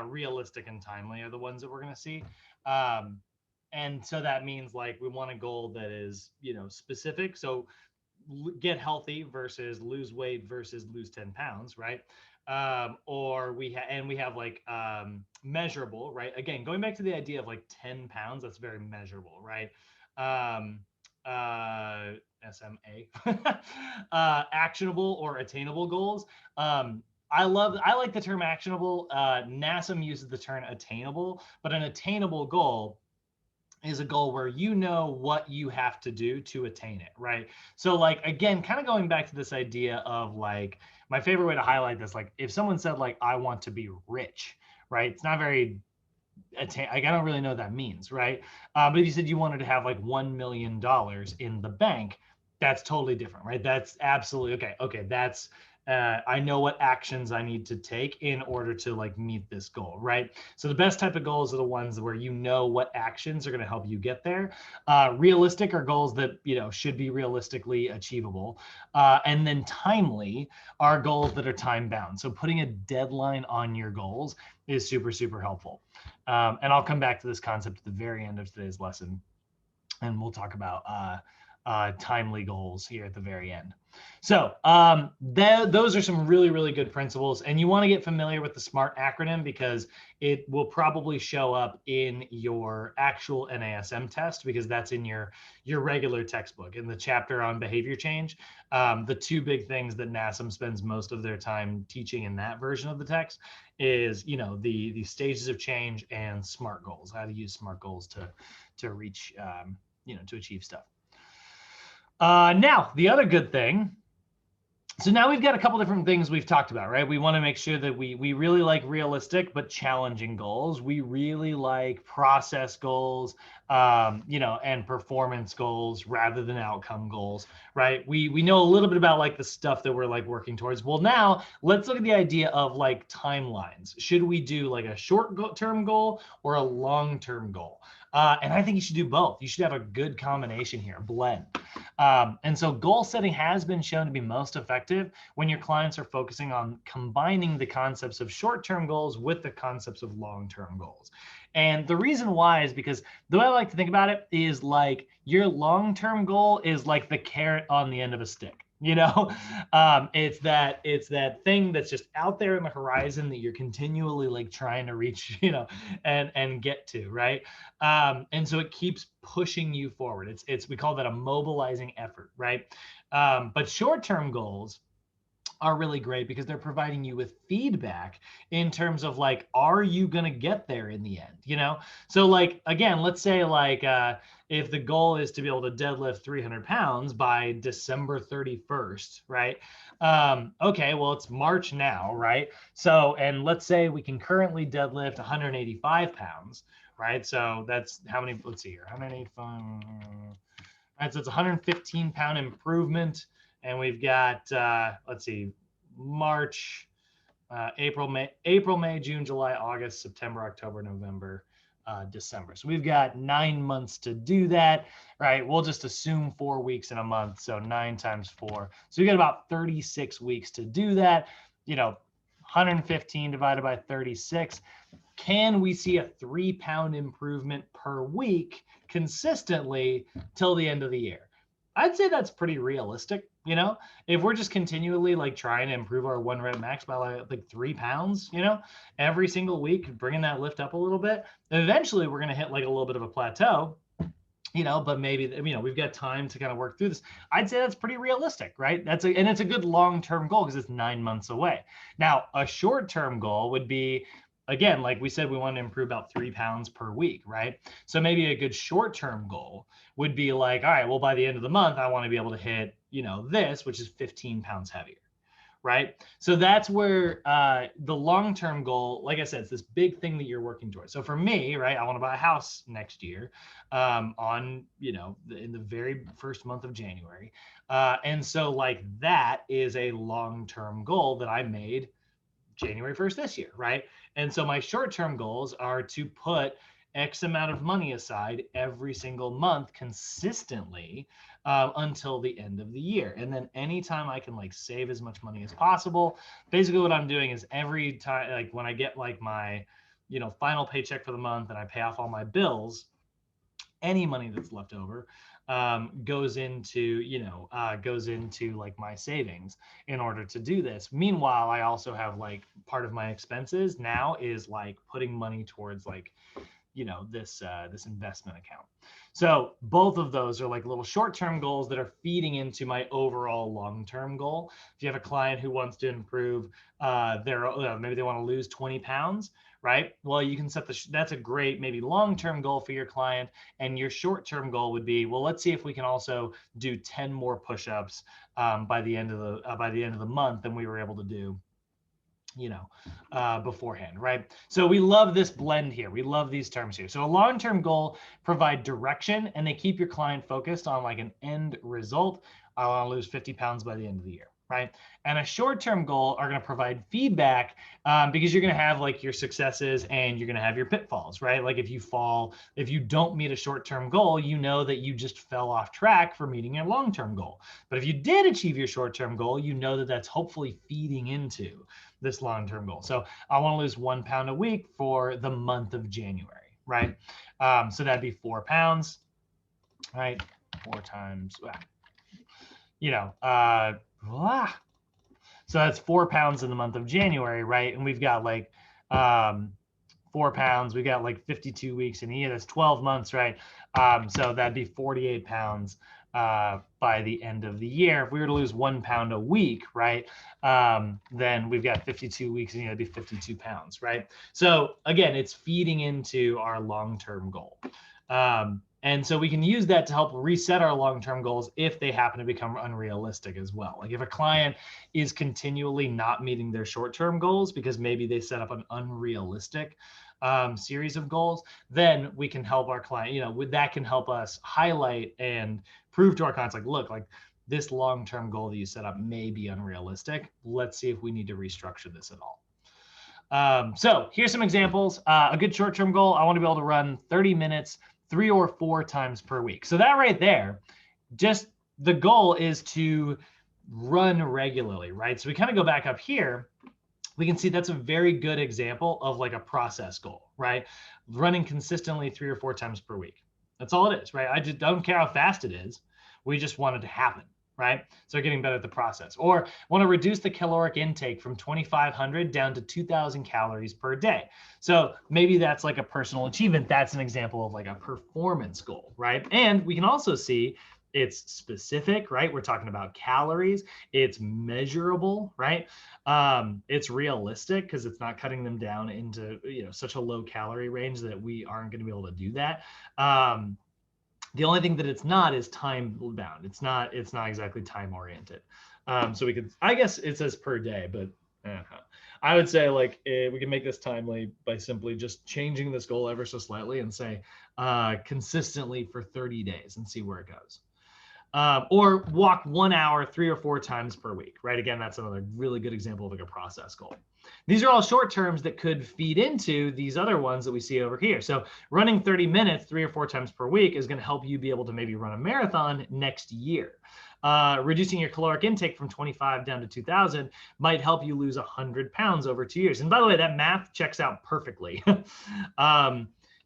realistic and timely are the ones that we're going to see. And so that means like we want a goal that is, specific. So get healthy versus lose weight versus lose 10 pounds, right? Or we have like measurable, right? Again, going back to the idea of like 10 pounds, that's very measurable, right? SMA, actionable or attainable goals. I like the term actionable. NASM uses the term attainable, but an attainable goal is a goal where you know what you have to do to attain it, right? So like, again, kind of going back to this idea of like, my favorite way to highlight this, like if someone said like, I want to be rich, right? It's not very, like, I don't really know what that means, right? But if you said you wanted to have like $1 million in the bank, that's totally different, right? That's absolutely, okay, that's, I know what actions I need to take in order to like meet this goal, right? So the best type of goals are the ones where you know what actions are going to help you get there. Realistic are goals that should be realistically achievable, and then timely are goals that are time bound. So putting a deadline on your goals is super, super helpful. And I'll come back to this concept at the very end of today's lesson, and we'll talk about timely goals here at the very end. So those are some really, really good principles. And you want to get familiar with the SMART acronym because it will probably show up in your actual NASM test, because that's in your regular textbook. In the chapter on behavior change, the two big things that NASM spends most of their time teaching in that version of the text is, the stages of change and SMART goals, how to use SMART goals to reach, to achieve stuff. Now, the other good thing, so now we've got a couple different things we've talked about, right? We want to make sure that we really like realistic but challenging goals. We really like process goals, and performance goals rather than outcome goals, right? We know a little bit about like the stuff that we're like working towards. Well, now let's look at the idea of like timelines. Should we do like a short-term goal or a long-term goal? And I think you should do both. You should have a good combination here, a blend. And so goal setting has been shown to be most effective when your clients are focusing on combining the concepts of short-term goals with the concepts of long-term goals. And the reason why is because the way I like to think about it is like your long-term goal is like the carrot on the end of a stick, You know, it's that thing that's just out there in the horizon that you're continually like trying to reach, you know, and get to, right? And so it keeps pushing you forward. It's we call that a mobilizing effort, right? But short-term goals are really great because they're providing you with feedback in terms of like, are you going to get there in the end, you know? So like, again, let's say like, if the goal is to be able to deadlift 300 pounds by December 31st, right? Okay, well, it's March now, right? So, and let's say we can currently deadlift 185 pounds, right? So that's how many, let's see here, 185, right? So it's 115-pound improvement. And we've got, let's see, March, April, May, June, July, August, September, October, November, December. So we've got 9 months to do that, right? We'll just assume 4 weeks in a month. So 9 times 4. So you get about 36 weeks to do that. You know, 115 divided by 36. Can we see a 3-pound improvement per week consistently till the end of the year? I'd say that's pretty realistic. You know, if we're just continually like trying to improve our 1 rep max by like 3 pounds, you know, every single week, bringing that lift up a little bit, eventually we're going to hit like a little bit of a plateau, you know, but maybe, you know, we've got time to kind of work through this. I'd say that's pretty realistic, right? And it's a good long-term goal because it's 9 months away. Now, a short-term goal would be, again, like we said, we want to improve about 3 pounds per week, right? So maybe a good short-term goal would be like, all right, well, by the end of the month, I want to be able to hit, you know, this, which is 15 pounds heavier, right? So that's where the long-term goal, like I said, it's this big thing that you're working towards. So for me, right, I want to buy a house next year on, you know, in the very first month of January. And so like that is a long-term goal that I made January 1st this year, right? And so my short-term goals are to put X amount of money aside every single month consistently until the end of the year. And then anytime I can like save as much money as possible, basically what I'm doing is every time, like when I get like my, you know, final paycheck for the month and I pay off all my bills, any money that's left over goes into, you know, goes into like my savings in order to do this. Meanwhile, I also have like part of my expenses now is like putting money towards like, you know, this investment account. So both of those are like little short-term goals that are feeding into my overall long-term goal. If you have a client who wants to improve maybe they want to lose 20 pounds, right? Well, you can set that's a great maybe long-term goal for your client. And your short-term goal would be, well, let's see if we can also do 10 more push-ups by the end of the month than we were able to do, you know, beforehand, right? So we love this blend here. We love these terms here. So a long-term goal provide direction and they keep your client focused on like an end result. I want to lose 50 pounds by the end of the year, right? And a short-term goal are going to provide feedback because you're going to have like your successes and you're going to have your pitfalls, right? Like if you don't meet a short-term goal, you know that you just fell off track for meeting your long-term goal. But if you did achieve your short-term goal, you know that that's hopefully feeding into this long-term goal. So I want to lose 1 pound a week for the month of January, right? So that'd be 4 pounds, right? 4 times, you know, so that's 4 pounds in the month of January, right? And we've got like 4 pounds. We got like 52 weeks in a year. That's 12 months, right? So that'd be 48 pounds by the end of the year. If we were to lose 1 pound a week, right, then we've got 52 weeks and it'd be 52 pounds, right? So again, it's feeding into our long-term goal. And so we can use that to help reset our long-term goals if they happen to become unrealistic as well. Like if a client is continually not meeting their short-term goals because maybe they set up an unrealistic series of goals, then we can help our client, you know, that can help us highlight and prove to our clients like, look, like this long-term goal that you set up may be unrealistic. Let's see if we need to restructure this at all. So here's some examples. A good short-term goal, I want to be able to run 30 minutes 3 or 4 times per week. So that right there, just the goal is to run regularly, right? So we kind of go back up here. We can see that's a very good example of like a process goal, right? Running consistently 3 or 4 times per week. That's all it is, right? I just don't care how fast it is. We just want it to happen, right? So they're getting better at the process. Or want to reduce the caloric intake from 2,500 down to 2,000 calories per day. So maybe that's like a personal achievement. That's an example of like a performance goal, right? And we can also see it's specific, right? We're talking about calories. It's measurable, right? It's realistic because it's not cutting them down into, you know, such a low calorie range that we aren't going to be able to do that. The only thing that it's not is time bound. It's not exactly time oriented. So we could, I guess it says per day, but I would say like we can make this timely by simply just changing this goal ever so slightly and say consistently for 30 days and see where it goes. Or walk 1 hour 3 or 4 times per week, right? Again, that's another really good example of like a process goal. These are all short terms that could feed into these other ones that we see over here. So running 30 minutes 3 or 4 times per week is going to help you be able to maybe run a marathon next year. Reducing your caloric intake from 25 down to 2,000 might help you lose 100 pounds over 2 years. And by the way, that math checks out perfectly.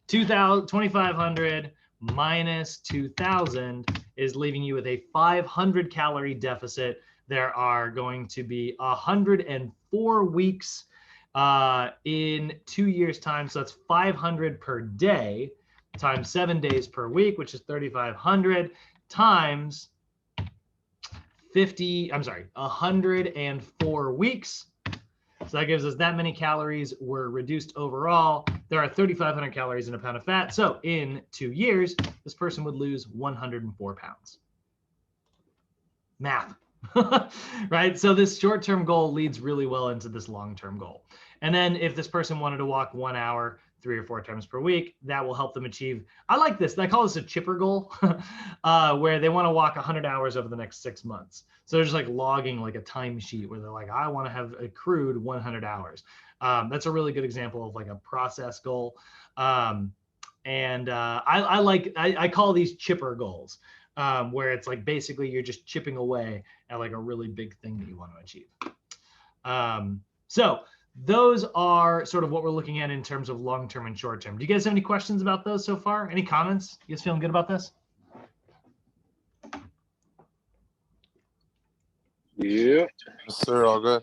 2,500 minus 2,000 is leaving you with a 500 calorie deficit. There are going to be 104 weeks in 2 years' time. So that's 500 per day times 7 days per week, which is 3,500 times 104 weeks. So that gives us that many calories were reduced overall. There are 3,500 calories in a pound of fat. So in 2 years, this person would lose 104 pounds. Math, right? So this short-term goal leads really well into this long-term goal. And then if this person wanted to walk 1 hour 3 or 4 times per week, that will help them achieve, I like this, I call this a chipper goal, where they want to walk 100 hours over the next 6 months. So they're just like logging like a timesheet where they're like, I want to have accrued 100 hours. That's a really good example of like a process goal. I call these chipper goals, where it's like basically you're just chipping away at like a really big thing that you want to achieve. So those are sort of what we're looking at in terms of long-term and short-term. Do you guys have any questions about those so far? Any comments? You guys feeling good about this? Yeah. Yes, sir. All good.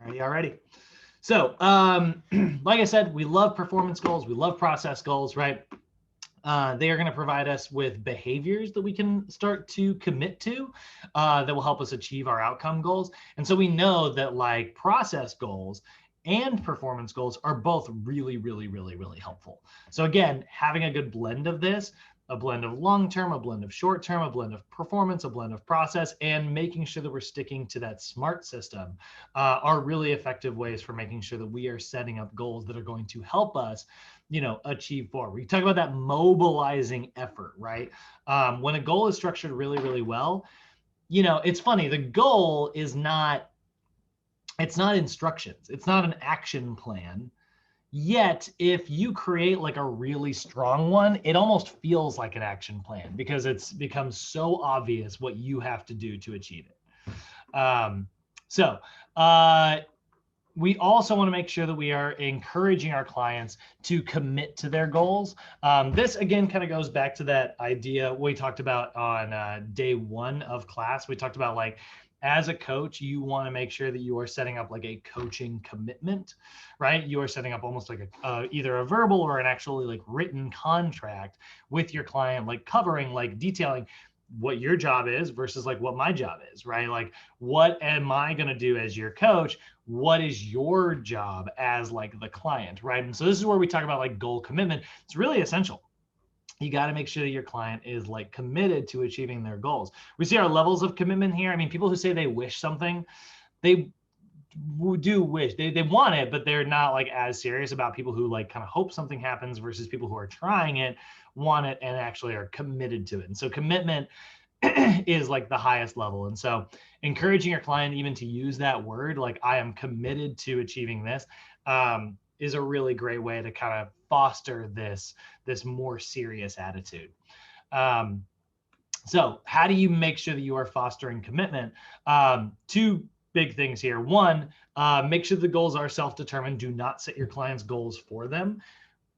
Alrighty. So, like I said, we love performance goals. We love process goals, right? They are going to provide us with behaviors that we can start to commit to that will help us achieve our outcome goals. And so we know that like process goals and performance goals are both really, really, really, really helpful. So again, having a good blend of this, a blend of long-term, a blend of short-term, a blend of performance, a blend of process, and making sure that we're sticking to that SMART system are really effective ways for making sure that we are setting up goals that are going to help us, you know, achieve forward. We talk about that mobilizing effort, right? When a goal is structured really, really well, you know, it's funny, the goal is not, it's not instructions. It's not an action plan. Yet, if you create like a really strong one, it almost feels like an action plan because it's become so obvious what you have to do to achieve it. We also want to make sure that we are encouraging our clients to commit to their goals. This again kind of goes back to that idea we talked about on day 1 of class. We talked about like, as a coach, you want to make sure that you are setting up like a coaching commitment, right? You are setting up almost like either a verbal or an actually like written contract with your client, like covering, like detailing what your job is versus like what my job is, right? Like, what am I going to do as your coach? What is your job as like the client, right? And so this is where we talk about like goal commitment. It's really essential. You got to make sure that your client is like committed to achieving their goals. We see our levels of commitment here. I mean, people who say they wish something, they do wish, they want it, but they're not like as serious about people who like kind of hope something happens versus people who are trying it, want it, and actually are committed to it. And so commitment is like the highest level. And so encouraging your client even to use that word, like I am committed to achieving this, is a really great way to kind of foster this more serious attitude. So how do you make sure that you are fostering commitment? 2 big things here. 1, make sure the goals are self-determined. Do not set your clients' goals for them.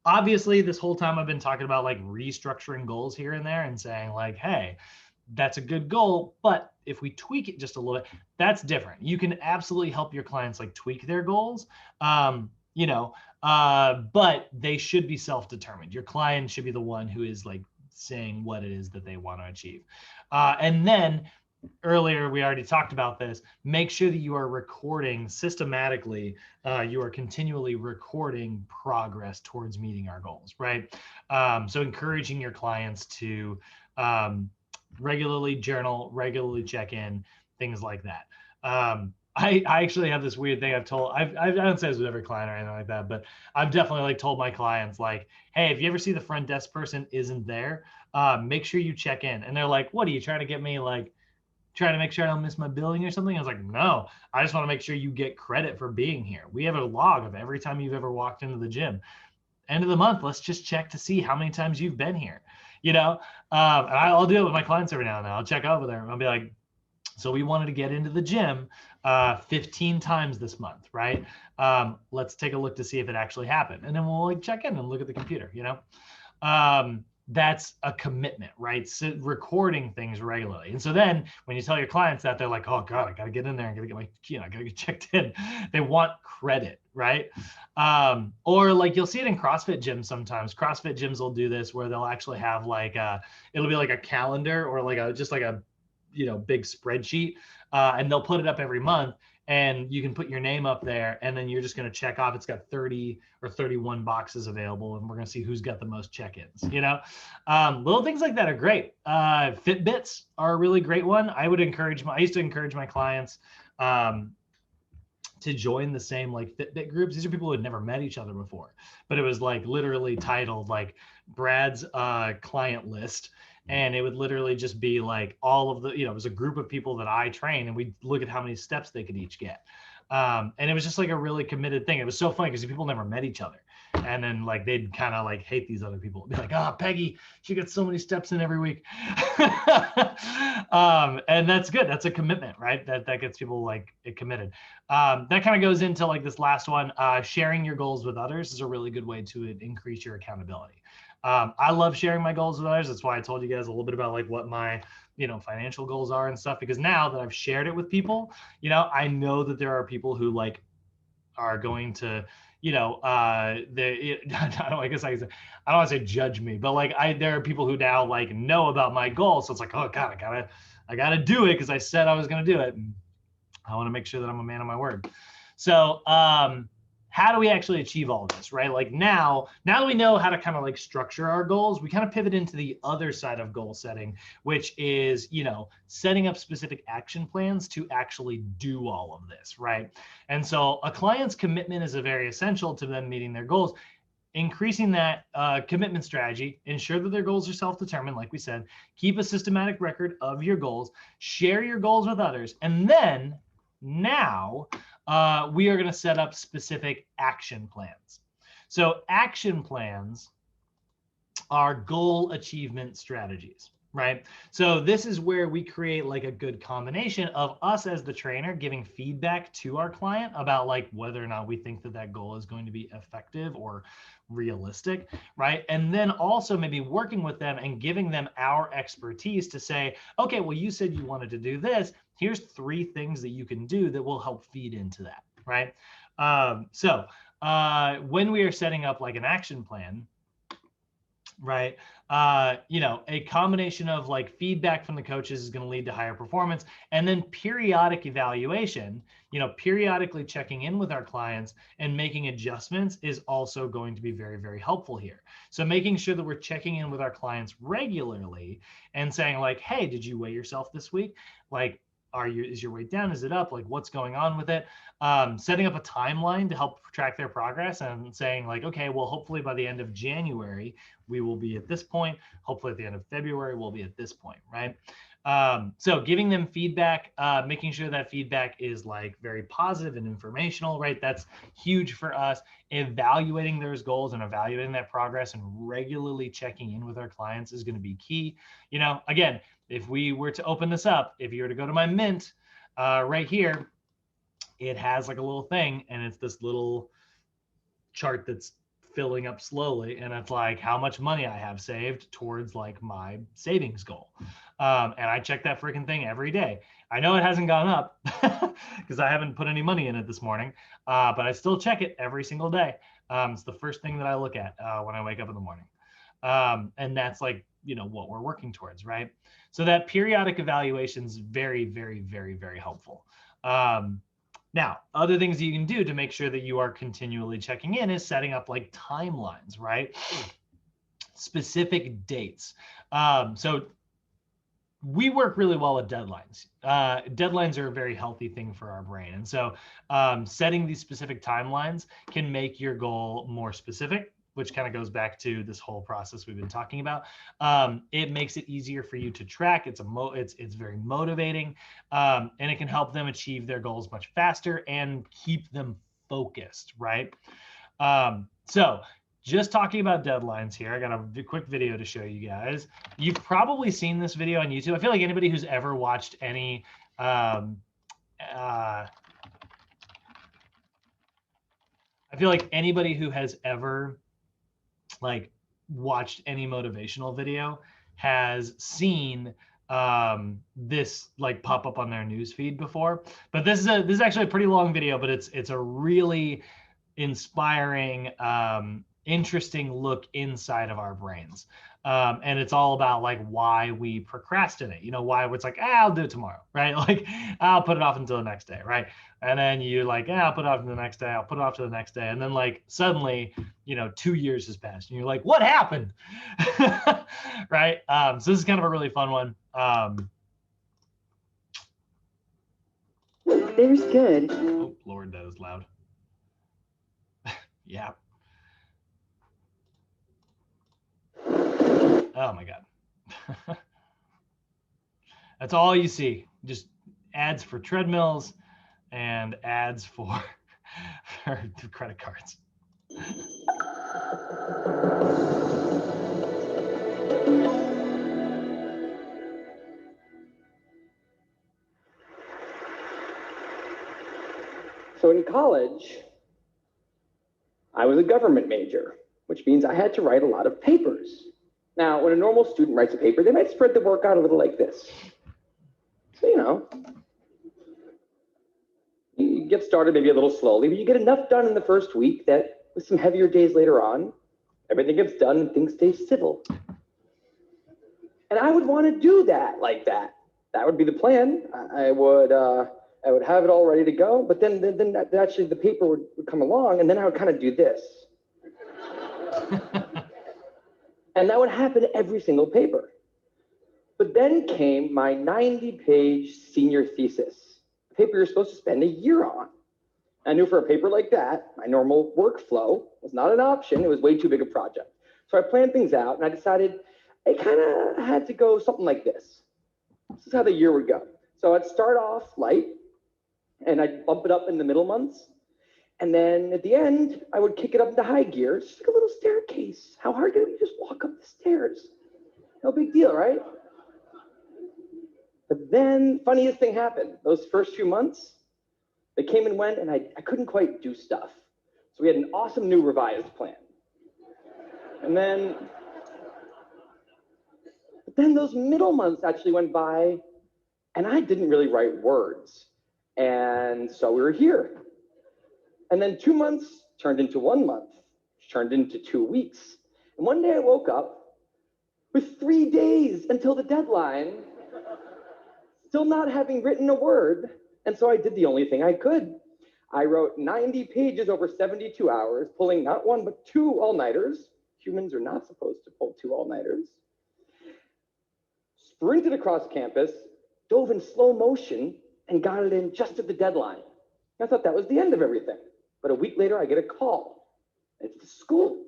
Obviously, this whole time I've been talking about like restructuring goals here and there and saying like, hey, that's a good goal, but if we tweak it just a little bit, that's different. You can absolutely help your clients like tweak their goals, you know, but they should be self-determined. Your client should be the one who is like saying what it is that they want to achieve. And then earlier, we already talked about this. Make sure that you are recording systematically. You are continually recording progress towards meeting our goals, right? So encouraging your clients to regularly journal, regularly check in, things like that. I actually have this weird thing I don't say this with every client or anything like that, but I've definitely like told my clients like, hey, if you ever see the front desk person isn't there, make sure you check in. And they're like, what are you trying to get me like, trying to make sure I don't miss my billing or something? I was like, no, I just want to make sure you get credit for being here. We have a log of every time you've ever walked into the gym. End of the month, let's just check to see how many times you've been here, you know? And I'll do it with my clients every now and then. I'll check over there and I'll be like, so we wanted to get into the gym 15 times this month, right? Let's take a look to see if it actually happened. And then we'll like check in and look at the computer, you know? That's a commitment, right? So recording things regularly. And so then when you tell your clients that, they're like, oh God, I got to get in there. I got to get my, you know, I got to get checked in. They want credit, right? Or like you'll see it in CrossFit gyms sometimes. CrossFit gyms will do this where they'll actually have like, it'll be like a calendar or like just like a, you know, big spreadsheet, and they'll put it up every month. And you can put your name up there, and then you're just going to check off. It's got 30 or 31 boxes available, and we're going to see who's got the most check-ins. You know, little things like that are great. Fitbits are a really great one. I used to encourage my clients to join the same like Fitbit groups. These are people who had never met each other before, but it was like literally titled like Brad's client list. And it would literally just be like all of the, you know, it was a group of people that I train, and we'd look at how many steps they could each get. And it was just like a really committed thing. It was so funny because people never met each other. And then like they'd kind of like hate these other people. Be like, oh, Peggy, she gets so many steps in every week. And that's good. That's a commitment, right? That gets people like committed. That kind of goes into like this last one. Sharing your goals with others is a really good way to increase your accountability. I love sharing my goals with others. That's why I told you guys a little bit about like what my, you know, financial goals are and stuff, because now that I've shared it with people, you know, I know that there are people who like are going to, you know, I guess I don't want to say judge me, but like there are people who now like know about my goals. So it's like, oh God, I gotta do it because I said I was going to do it. And I want to make sure that I'm a man of my word. So, how do we actually achieve all of this, right? Like now that we know how to kind of like structure our goals, we kind of pivot into the other side of goal setting, which is, you know, setting up specific action plans to actually do all of this, right? And so a client's commitment is very essential to them meeting their goals. Increasing that commitment strategy, ensure that their goals are self-determined, like we said, keep a systematic record of your goals, share your goals with others, and then now we are going to set up specific action plans. So action plans are goal achievement strategies, right? So this is where we create like a good combination of us as the trainer giving feedback to our client about like whether or not we think that that goal is going to be effective or realistic, right? And then also maybe working with them and giving them our expertise to say, okay, well, you said you wanted to do this. Here's 3 things that you can do that will help feed into that, right? So when we are setting up like an action plan, right, you know, a combination of like feedback from the coaches is going to lead to higher performance, and then periodic evaluation, you know, periodically checking in with our clients and making adjustments is also going to be very, very helpful here. So making sure that we're checking in with our clients regularly and saying like, hey, did you weigh yourself this week? Like, is your weight down? Is it up? Like, what's going on with it? Setting up a timeline to help track their progress and saying like, okay, well, hopefully by the end of January, we will be at this point. Hopefully at the end of February, we'll be at this point, right? So giving them feedback, making sure that feedback is like very positive and informational, right? That's huge for us. Evaluating those goals and evaluating that progress and regularly checking in with our clients is going to be key. You know, again, if we were to open this up, if you were to go to my Mint right here, it has like a little thing, and it's this little chart that's filling up slowly, and it's like how much money I have saved towards like my savings goal. And I check that freaking thing every day. I know it hasn't gone up because I haven't put any money in it this morning, but I still check it every single day. It's the first thing that I look at when I wake up in the morning. And that's like, what we're working towards, right? So that periodic evaluation is very, very, very, very helpful. Now, other things you can do to make sure that you are continually checking in is setting up like timelines, right? Specific dates. So we work really well with deadlines. Deadlines are a very healthy thing for our brain. And so setting these specific timelines can make your goal more specific, which kind of goes back to this whole process we've been talking about. It makes it easier for you to track. It's very motivating, and it can help them achieve their goals much faster and keep them focused, right? So just talking about deadlines here, I got a quick video to show you guys. You've probably seen this video on YouTube. I feel like anybody who's ever watched any I feel like anybody who has ever like watched any motivational video has seen this like pop up on their news feed before. But this is actually a pretty long video, but it's a really inspiring, interesting look inside of our brains. And it's all about like why we procrastinate, why it's like, I'll do it tomorrow, right? Like I'll put it off until the next day, right? And then you like, I'll put it off to the next day, I'll put it off to the next day. And then like suddenly, 2 years has passed and you're like, what happened? Right? So this is kind of a really fun one. There's good. Oh, Lord, that was loud. Yeah. Oh my God. That's all you see. Just ads for treadmills and ads for credit cards. So in college, I was a government major, which means I had to write a lot of papers. Now, when a normal student writes a paper, they might spread the work out a little like this. So, you get started maybe a little slowly, but you get enough done in the first week that with some heavier days later on, everything gets done and things stay civil. And I would want to do that like that. That would be the plan. I would have it all ready to go, but then actually the paper would come along, and then I would kind of do this. And that would happen every single paper. But then came my 90-page senior thesis, a paper you're supposed to spend a year on. I knew for a paper like that, my normal workflow was not an option. It was way too big a project. So I planned things out, and I decided I kind of had to go something like this. This is how the year would go. So I'd start off light, and I'd bump it up in the middle months. And then at the end, I would kick it up into high gear, just like a little staircase. How hard can it be to just walk up the stairs? No big deal, right? But then, funniest thing happened. Those first few months, they came and went, and I couldn't quite do stuff. So we had an awesome new revised plan. And then those middle months actually went by, and I didn't really write words. And so we were here. And then 2 months turned into 1 month, which turned into 2 weeks. And one day I woke up with 3 days until the deadline, still not having written a word. And so I did the only thing I could. I wrote 90 pages over 72 hours, pulling not 1, but 2 all-nighters. Humans are not supposed to pull 2 all-nighters. Sprinted across campus, dove in slow motion, and got it in just at the deadline. I thought that was the end of everything. But a week later, I get a call. It's the school.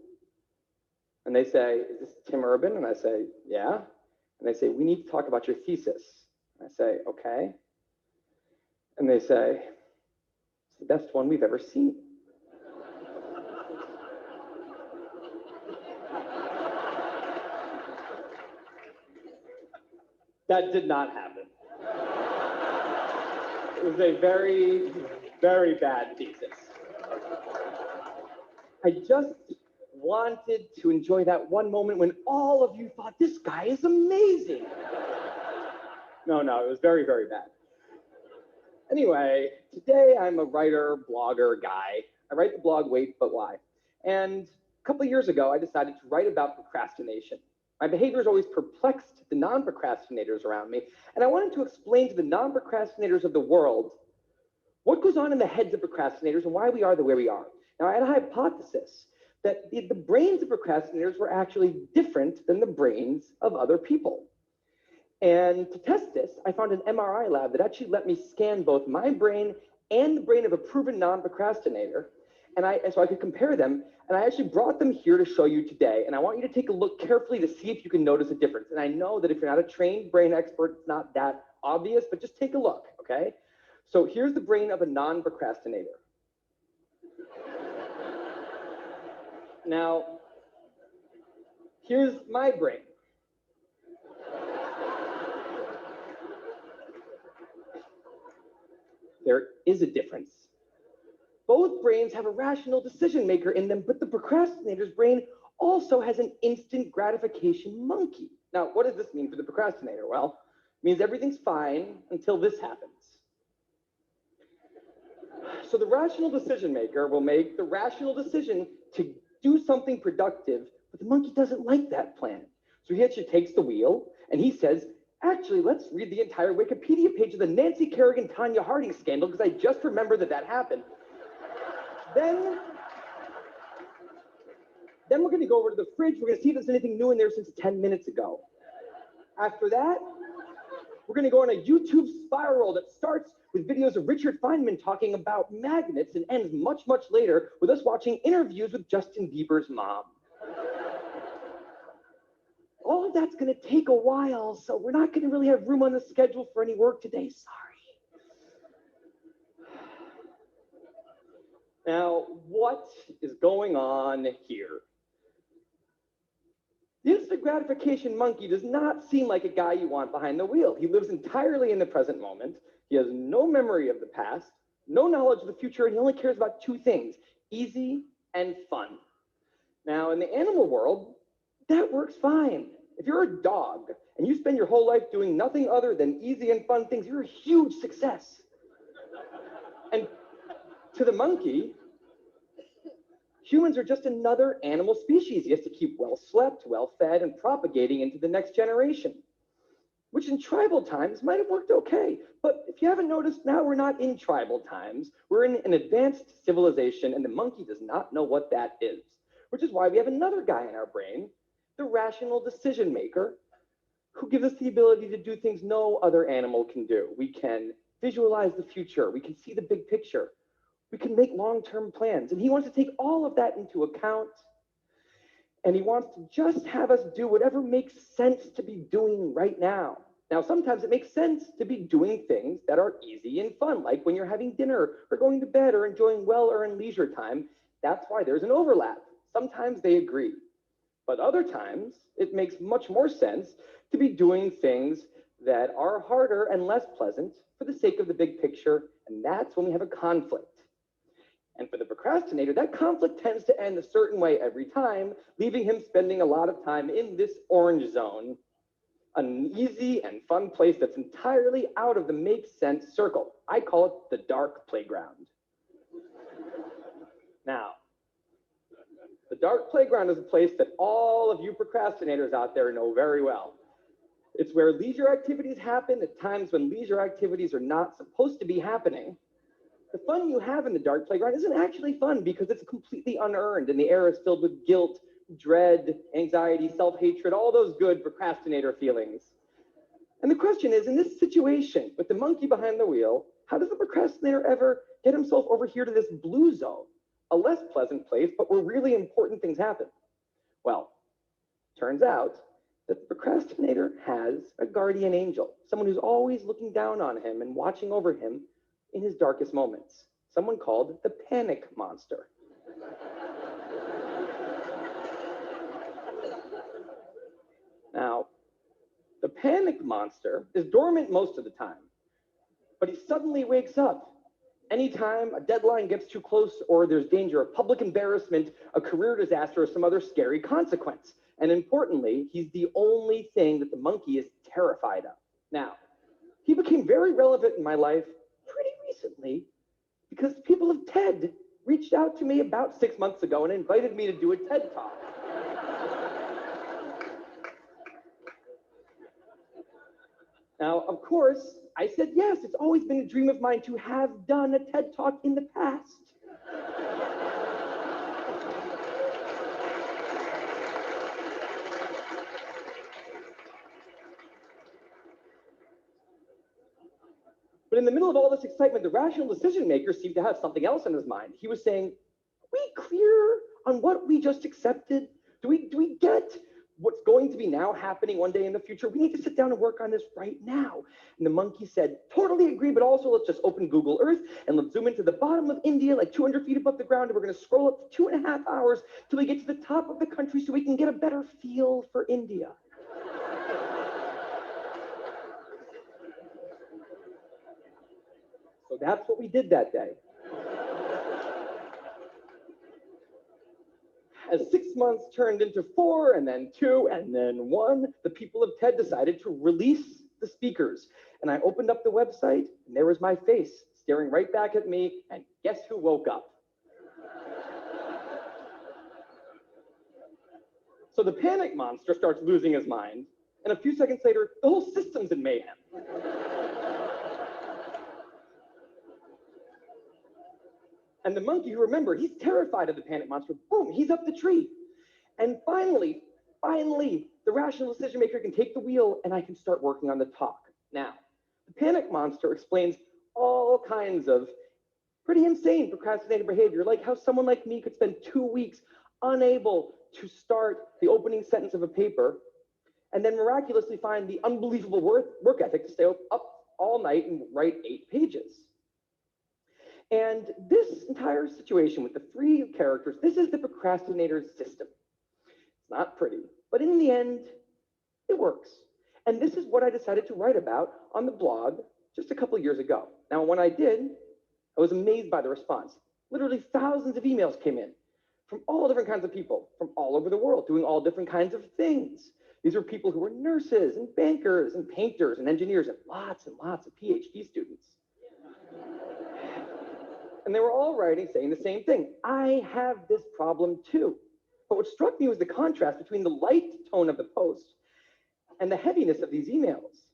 And they say, is this Tim Urban? And I say, yeah. And they say, we need to talk about your thesis. And I say, okay. And they say, it's the best one we've ever seen. That did not happen. It was a very, very bad thesis. I just wanted to enjoy that one moment when all of you thought, this guy is amazing. No, it was very, very bad. Anyway, today I'm a writer, blogger guy. I write the blog Wait But Why. And a couple of years ago, I decided to write about procrastination. My behavior has always perplexed the non-procrastinators around me, and I wanted to explain to the non-procrastinators of the world what goes on in the heads of procrastinators and why we are the way we are. Now, I had a hypothesis that the brains of procrastinators were actually different than the brains of other people. And to test this, I found an MRI lab that actually let me scan both my brain and the brain of a proven non-procrastinator, so I could compare them, and I actually brought them here to show you today, and I want you to take a look carefully to see if you can notice a difference. And I know that if you're not a trained brain expert, it's not that obvious, but just take a look, okay? So here's the brain of a non-procrastinator. Now, here's my brain. There is a difference. Both brains have a rational decision maker in them, but the procrastinator's brain also has an instant gratification monkey. Now, what does this mean for the procrastinator? Well, it means everything's fine until this happens. So the rational decision maker will make the rational decision to do something productive, but the monkey doesn't like that plan. So he actually takes the wheel and he says, actually, let's read the entire Wikipedia page of the Nancy Kerrigan-Tanya Harding scandal, because I just remembered that happened. Then we're going to go over to the fridge. We're going to see if there's anything new in there since 10 minutes ago. After that, we're going to go on a YouTube spiral that starts with videos of Richard Feynman talking about magnets and ends much, much later with us watching interviews with Justin Bieber's mom. All of that's going to take a while, so we're not going to really have room on the schedule for any work today. Sorry. Now, what is going on here? The instant gratification monkey does not seem like a guy you want behind the wheel. He lives entirely in the present moment. He has no memory of the past, no knowledge of the future, and he only cares about two things: easy and fun. Now, in the animal world, that works fine. If you're a dog and you spend your whole life doing nothing other than easy and fun things, you're a huge success. And to the monkey, humans are just another animal species he has to keep well slept, well fed, and propagating into the next generation, which in tribal times might have worked okay. But if you haven't noticed, now we're not in tribal times. We're in an advanced civilization, and the monkey does not know what that is, which is why we have another guy in our brain, the rational decision maker, who gives us the ability to do things no other animal can do. We can visualize the future. We can see the big picture. We can make long-term plans. And he wants to take all of that into account. And he wants to just have us do whatever makes sense to be doing right now. Now, sometimes it makes sense to be doing things that are easy and fun, like when you're having dinner or going to bed or enjoying well-earned leisure time. That's why there's an overlap. Sometimes they agree. But other times, it makes much more sense to be doing things that are harder and less pleasant for the sake of the big picture, and that's when we have a conflict. And for the procrastinator, that conflict tends to end a certain way every time, leaving him spending a lot of time in this orange zone, an easy and fun place that's entirely out of the make sense circle. I call it the dark playground. Now, the dark playground is a place that all of you procrastinators out there know very well. It's where leisure activities happen at times when leisure activities are not supposed to be happening. The fun you have in the dark playground isn't actually fun because it's completely unearned and the air is filled with guilt, dread, anxiety, self-hatred, all those good procrastinator feelings. And the question is, in this situation with the monkey behind the wheel, how does the procrastinator ever get himself over here to this blue zone, a less pleasant place, but where really important things happen? Well, turns out that the procrastinator has a guardian angel, someone who's always looking down on him and watching over him in his darkest moments, someone called the panic monster. Now, the panic monster is dormant most of the time, but he suddenly wakes up anytime a deadline gets too close or there's danger of public embarrassment, a career disaster, or some other scary consequence. And importantly, he's the only thing that the monkey is terrified of. Now, He became very relevant in my life pretty recently because people of TED reached out to me about 6 months ago and invited me to do a TED Talk. Now, of course, I said yes. It's always been a dream of mine to have done a TED Talk in the past. But in the middle of all this excitement, the rational decision maker seemed to have something else in his mind. He was saying, are we clear on what we just accepted? Do we get what's going to be now happening one day in the future? We need to sit down and work on this right now. And the monkey said, totally agree, but also let's just open Google Earth and let's zoom into the bottom of India, like 200 feet above the ground, and we're going to scroll up for 2.5 hours till we get to the top of the country so we can get a better feel for India. So that's what we did that day. As 6 months turned into 4, and then 2, and then 1, the people of TED decided to release the speakers. And I opened up the website, and there was my face staring right back at me, and guess who woke up? So the panic monster starts losing his mind, and a few seconds later, the whole system's in mayhem. And the monkey, who, remember, he's terrified of the panic monster, boom, he's up the tree. And finally, the rational decision maker can take the wheel and I can start working on the talk. Now, the panic monster explains all kinds of pretty insane procrastinating behavior, like how someone like me could spend 2 weeks unable to start the opening sentence of a paper and then miraculously find the unbelievable work ethic to stay up all night and write 8 pages. And this entire situation with the 3 characters, this is the procrastinator's system. It's not pretty, but in the end, it works. And this is what I decided to write about on the blog just a couple years ago. Now, when I did, I was amazed by the response. Literally thousands of emails came in from all different kinds of people, from all over the world, doing all different kinds of things. These were people who were nurses and bankers and painters and engineers and lots of PhD students. And they were all writing, saying the same thing. I have this problem too. But what struck me was the contrast between the light tone of the post and the heaviness of these emails.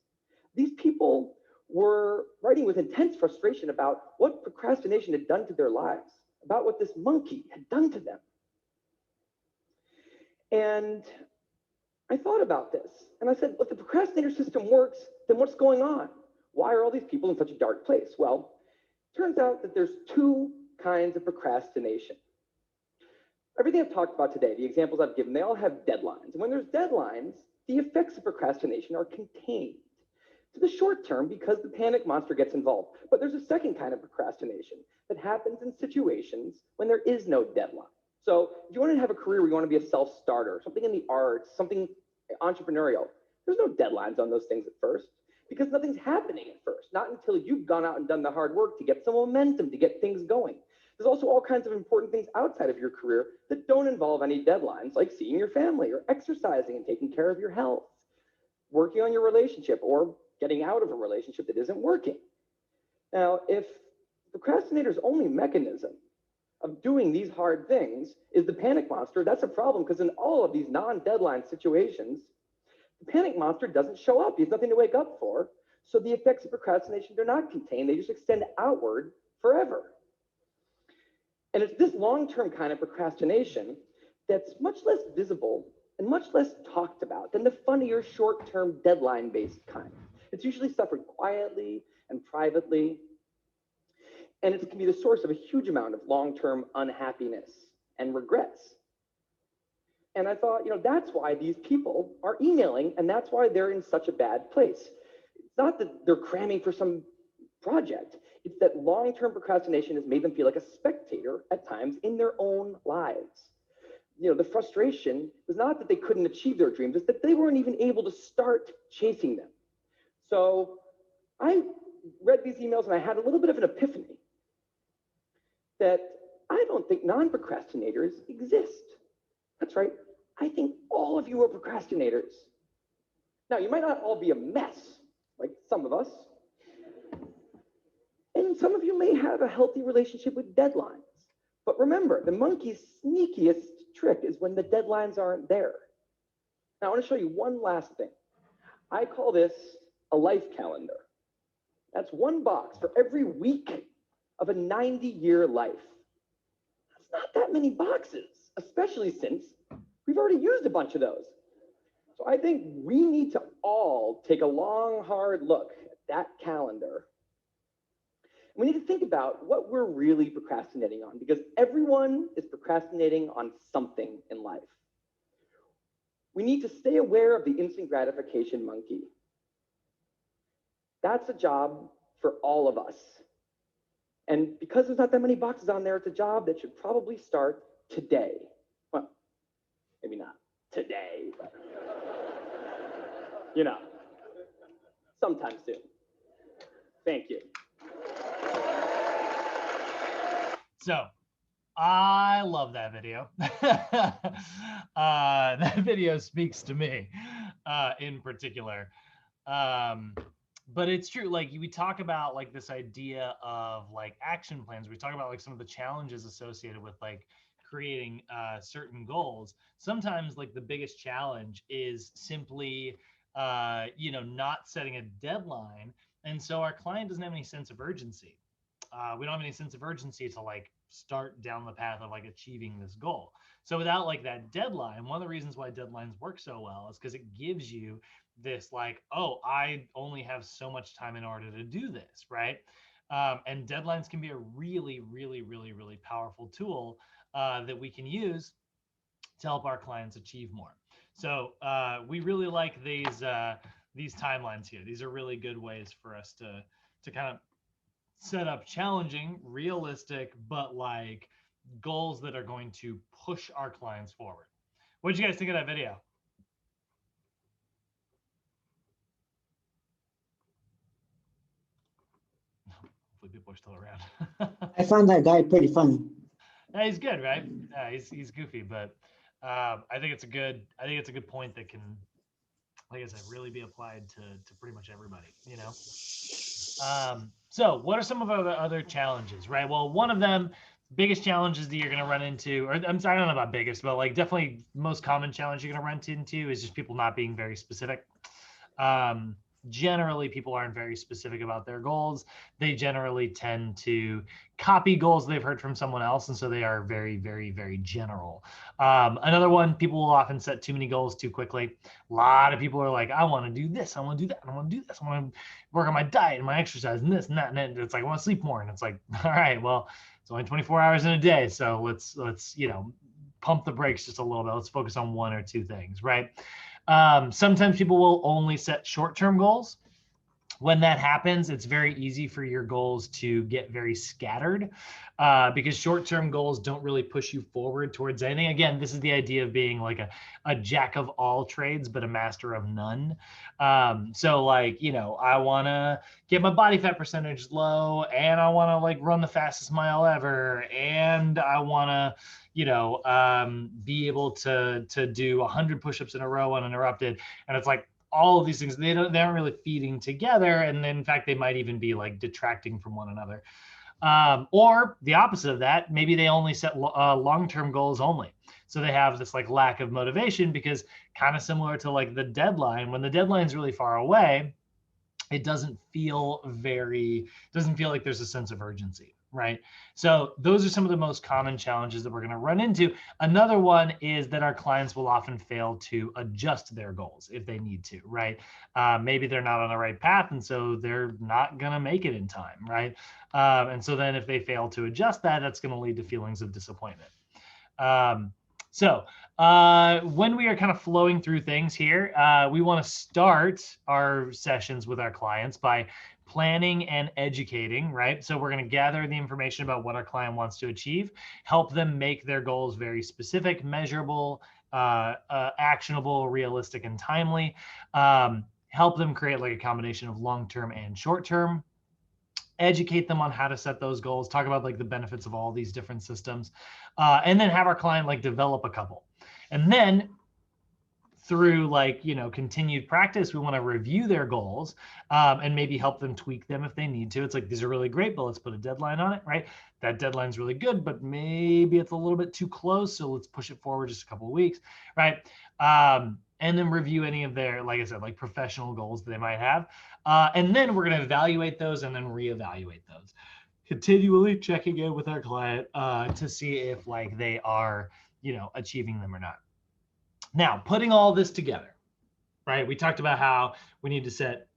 These people were writing with intense frustration about what procrastination had done to their lives, about what this monkey had done to them. And I thought about this, and I said, if the procrastinator system works, then what's going on? Why are all these people in such a dark place? Well, turns out that there's 2 kinds of procrastination. Everything I've talked about today, the examples I've given, they all have deadlines. And when there's deadlines, the effects of procrastination are contained to the short term because the panic monster gets involved. But there's a second kind of procrastination that happens in situations when there is no deadline. So if you want to have a career where you want to be a self-starter, something in the arts, something entrepreneurial, there's no deadlines on those things at first, because nothing's happening at first, not until you've gone out and done the hard work to get some momentum, to get things going. There's also all kinds of important things outside of your career that don't involve any deadlines, like seeing your family or exercising and taking care of your health, working on your relationship or getting out of a relationship that isn't working. Now, if procrastinator's only mechanism of doing these hard things is the panic monster, that's a problem, because in all of these non-deadline situations, the panic monster doesn't show up. He has nothing to wake up for. So the effects of procrastination, they're not contained. They just extend outward forever. And it's this long-term kind of procrastination that's much less visible and much less talked about than the funnier short-term deadline-based kind. It's usually suffered quietly and privately. And it can be the source of a huge amount of long-term unhappiness and regrets. And I thought, that's why these people are emailing, and that's why they're in such a bad place. It's not that they're cramming for some project. It's that long-term procrastination has made them feel like a spectator at times in their own lives. The frustration was not that they couldn't achieve their dreams, it's that they weren't even able to start chasing them. So I read these emails and I had a little bit of an epiphany that I don't think non-procrastinators exist. That's right. I think all of you are procrastinators. Now, you might not all be a mess, like some of us, And some of you may have a healthy relationship with deadlines. But remember, the monkey's sneakiest trick is when the deadlines aren't there. Now, I want to show you one last thing. I call this a life calendar. That's one box for every week of a 90-year life. That's not that many boxes, especially since we've already used a bunch of those. So I think we need to all take a long, hard look at that calendar. We need to think about what we're really procrastinating on, because everyone is procrastinating on something in life. We need to stay aware of the instant gratification monkey. That's a job for all of us. And because there's not that many boxes on there, it's a job that should probably start today. Well, maybe not today, but you know, sometime soon. Thank you. So I love that video. That video speaks to me in particular. But it's true, like we talk about like this idea of like action plans. We talk about like some of the challenges associated with like creating certain goals. Sometimes like the biggest challenge is simply not setting a deadline. And so our client doesn't have any sense of urgency. We don't have any sense of urgency to like start down the path of like achieving this goal. So without like that deadline, one of the reasons why deadlines work so well is because it gives you this like, oh, I only have so much time in order to do this, right? And deadlines can be a really, really, really, really powerful tool that we can use to help our clients achieve more. So we really like these timelines here. These are really good ways for us to kind of set up challenging, realistic, but like goals that are going to push our clients forward. What did you guys think of that video? Hopefully people are still around. I found that guy pretty funny. Yeah, he's good, right? Yeah, he's goofy, but I think it's a good point that can, like I said, really be applied to pretty much everybody, you know? So what are some of our other challenges, right? Well, one of them, biggest challenges that you're going to run into, or I'm sorry, I don't know about biggest, but like definitely most common challenge you're going to run into is just people not being very specific. Generally, people aren't very specific about their goals. They generally tend to copy goals they've heard from someone else, and so they are very, very, very general. Another one, people will often set too many goals too quickly. A lot of people are like, I want to do this, I want to do that, I want to do this, I want to work on my diet and my exercise and this and that, and it's like I want to sleep more, and it's like, all right, well, it's only 24 hours in a day, so let's pump the brakes just a little bit. Let's focus on one or two things, right? Sometimes people will only set short-term goals. When that happens, it's very easy for your goals to get very scattered because short-term goals don't really push you forward towards anything. Again, this is the idea of being like a jack of all trades, but a master of none. So like, I want to get my body fat percentage low, and I want to like run the fastest mile ever, and I want to be able to do 100 push-ups in a row uninterrupted. And it's like all of these things, they aren't really feeding together. And then in fact, they might even be like detracting from one another. Or the opposite of that, maybe they only set long-term goals only. So they have this like lack of motivation, because kind of similar to like the deadline, when the deadline's really far away, it doesn't feel like there's a sense of urgency, right? So those are some of the most common challenges that we're going to run into. Another one is that our clients will often fail to adjust their goals if they need to, right? Maybe they're not on the right path, and so they're not going to make it in time, right? And so then if they fail to adjust that, that's going to lead to feelings of disappointment. So when we are kind of flowing through things here, we want to start our sessions with our clients by planning and educating, right? So we're going to gather the information about what our client wants to achieve, help them make their goals very specific, measurable, actionable, realistic, and timely, help them create like a combination of long-term and short-term, educate them on how to set those goals, talk about like the benefits of all these different systems, and then have our client like develop a couple. And then through like, continued practice, we want to review their goals and maybe help them tweak them if they need to. It's like, these are really great, but let's put a deadline on it, right? That deadline's really good, but maybe it's a little bit too close. So let's push it forward just a couple of weeks, right? And then review any of their, like I said, like professional goals that they might have. And then we're going to evaluate those and then reevaluate those. Continually checking in with our client to see if like they are, achieving them or not. Now, putting all this together, right? We talked about how we need to set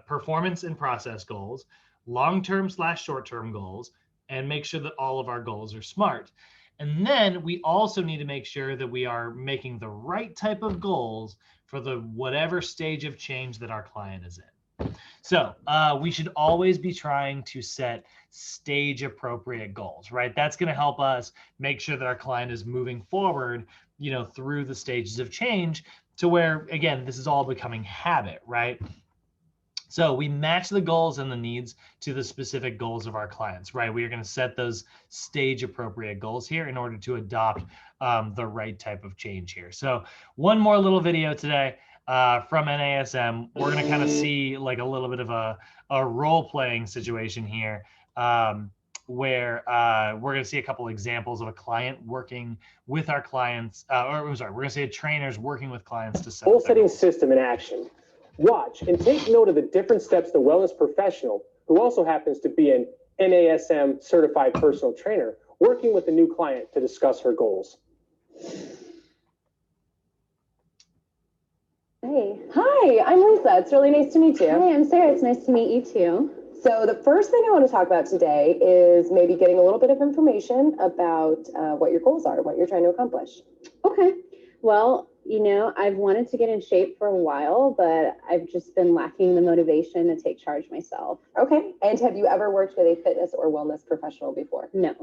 performance and process goals, long-term / short-term goals, and make sure that all of our goals are SMART. And then we also need to make sure that we are making the right type of goals for the whatever stage of change that our client is in. So we should always be trying to set stage appropriate goals, right? That's going to help us make sure that our client is moving forward, through the stages of change to where, again, this is all becoming habit, right? So we match the goals and the needs to the specific goals of our clients, right? We are going to set those stage appropriate goals here in order to adopt the right type of change here. So one more little video today from NASM. We're going to kind of see like a little bit of a role-playing situation here where we're going to see a couple examples of a client working with our clients, we're going to say trainers working with clients to set Goal up their setting goals. system in action. Watch and take note of the different steps the wellness professional, who also happens to be an NASM certified personal trainer, working with a new client to discuss her goals. Hey. Hi, I'm Lisa. It's really nice to meet you. Hi, I'm Sarah. It's nice to meet you too. So the first thing I want to talk about today is maybe getting a little bit of information about what your goals are, what you're trying to accomplish. Okay. Well, I've wanted to get in shape for a while, but I've just been lacking the motivation to take charge myself. Okay. And have you ever worked with a fitness or wellness professional before? No.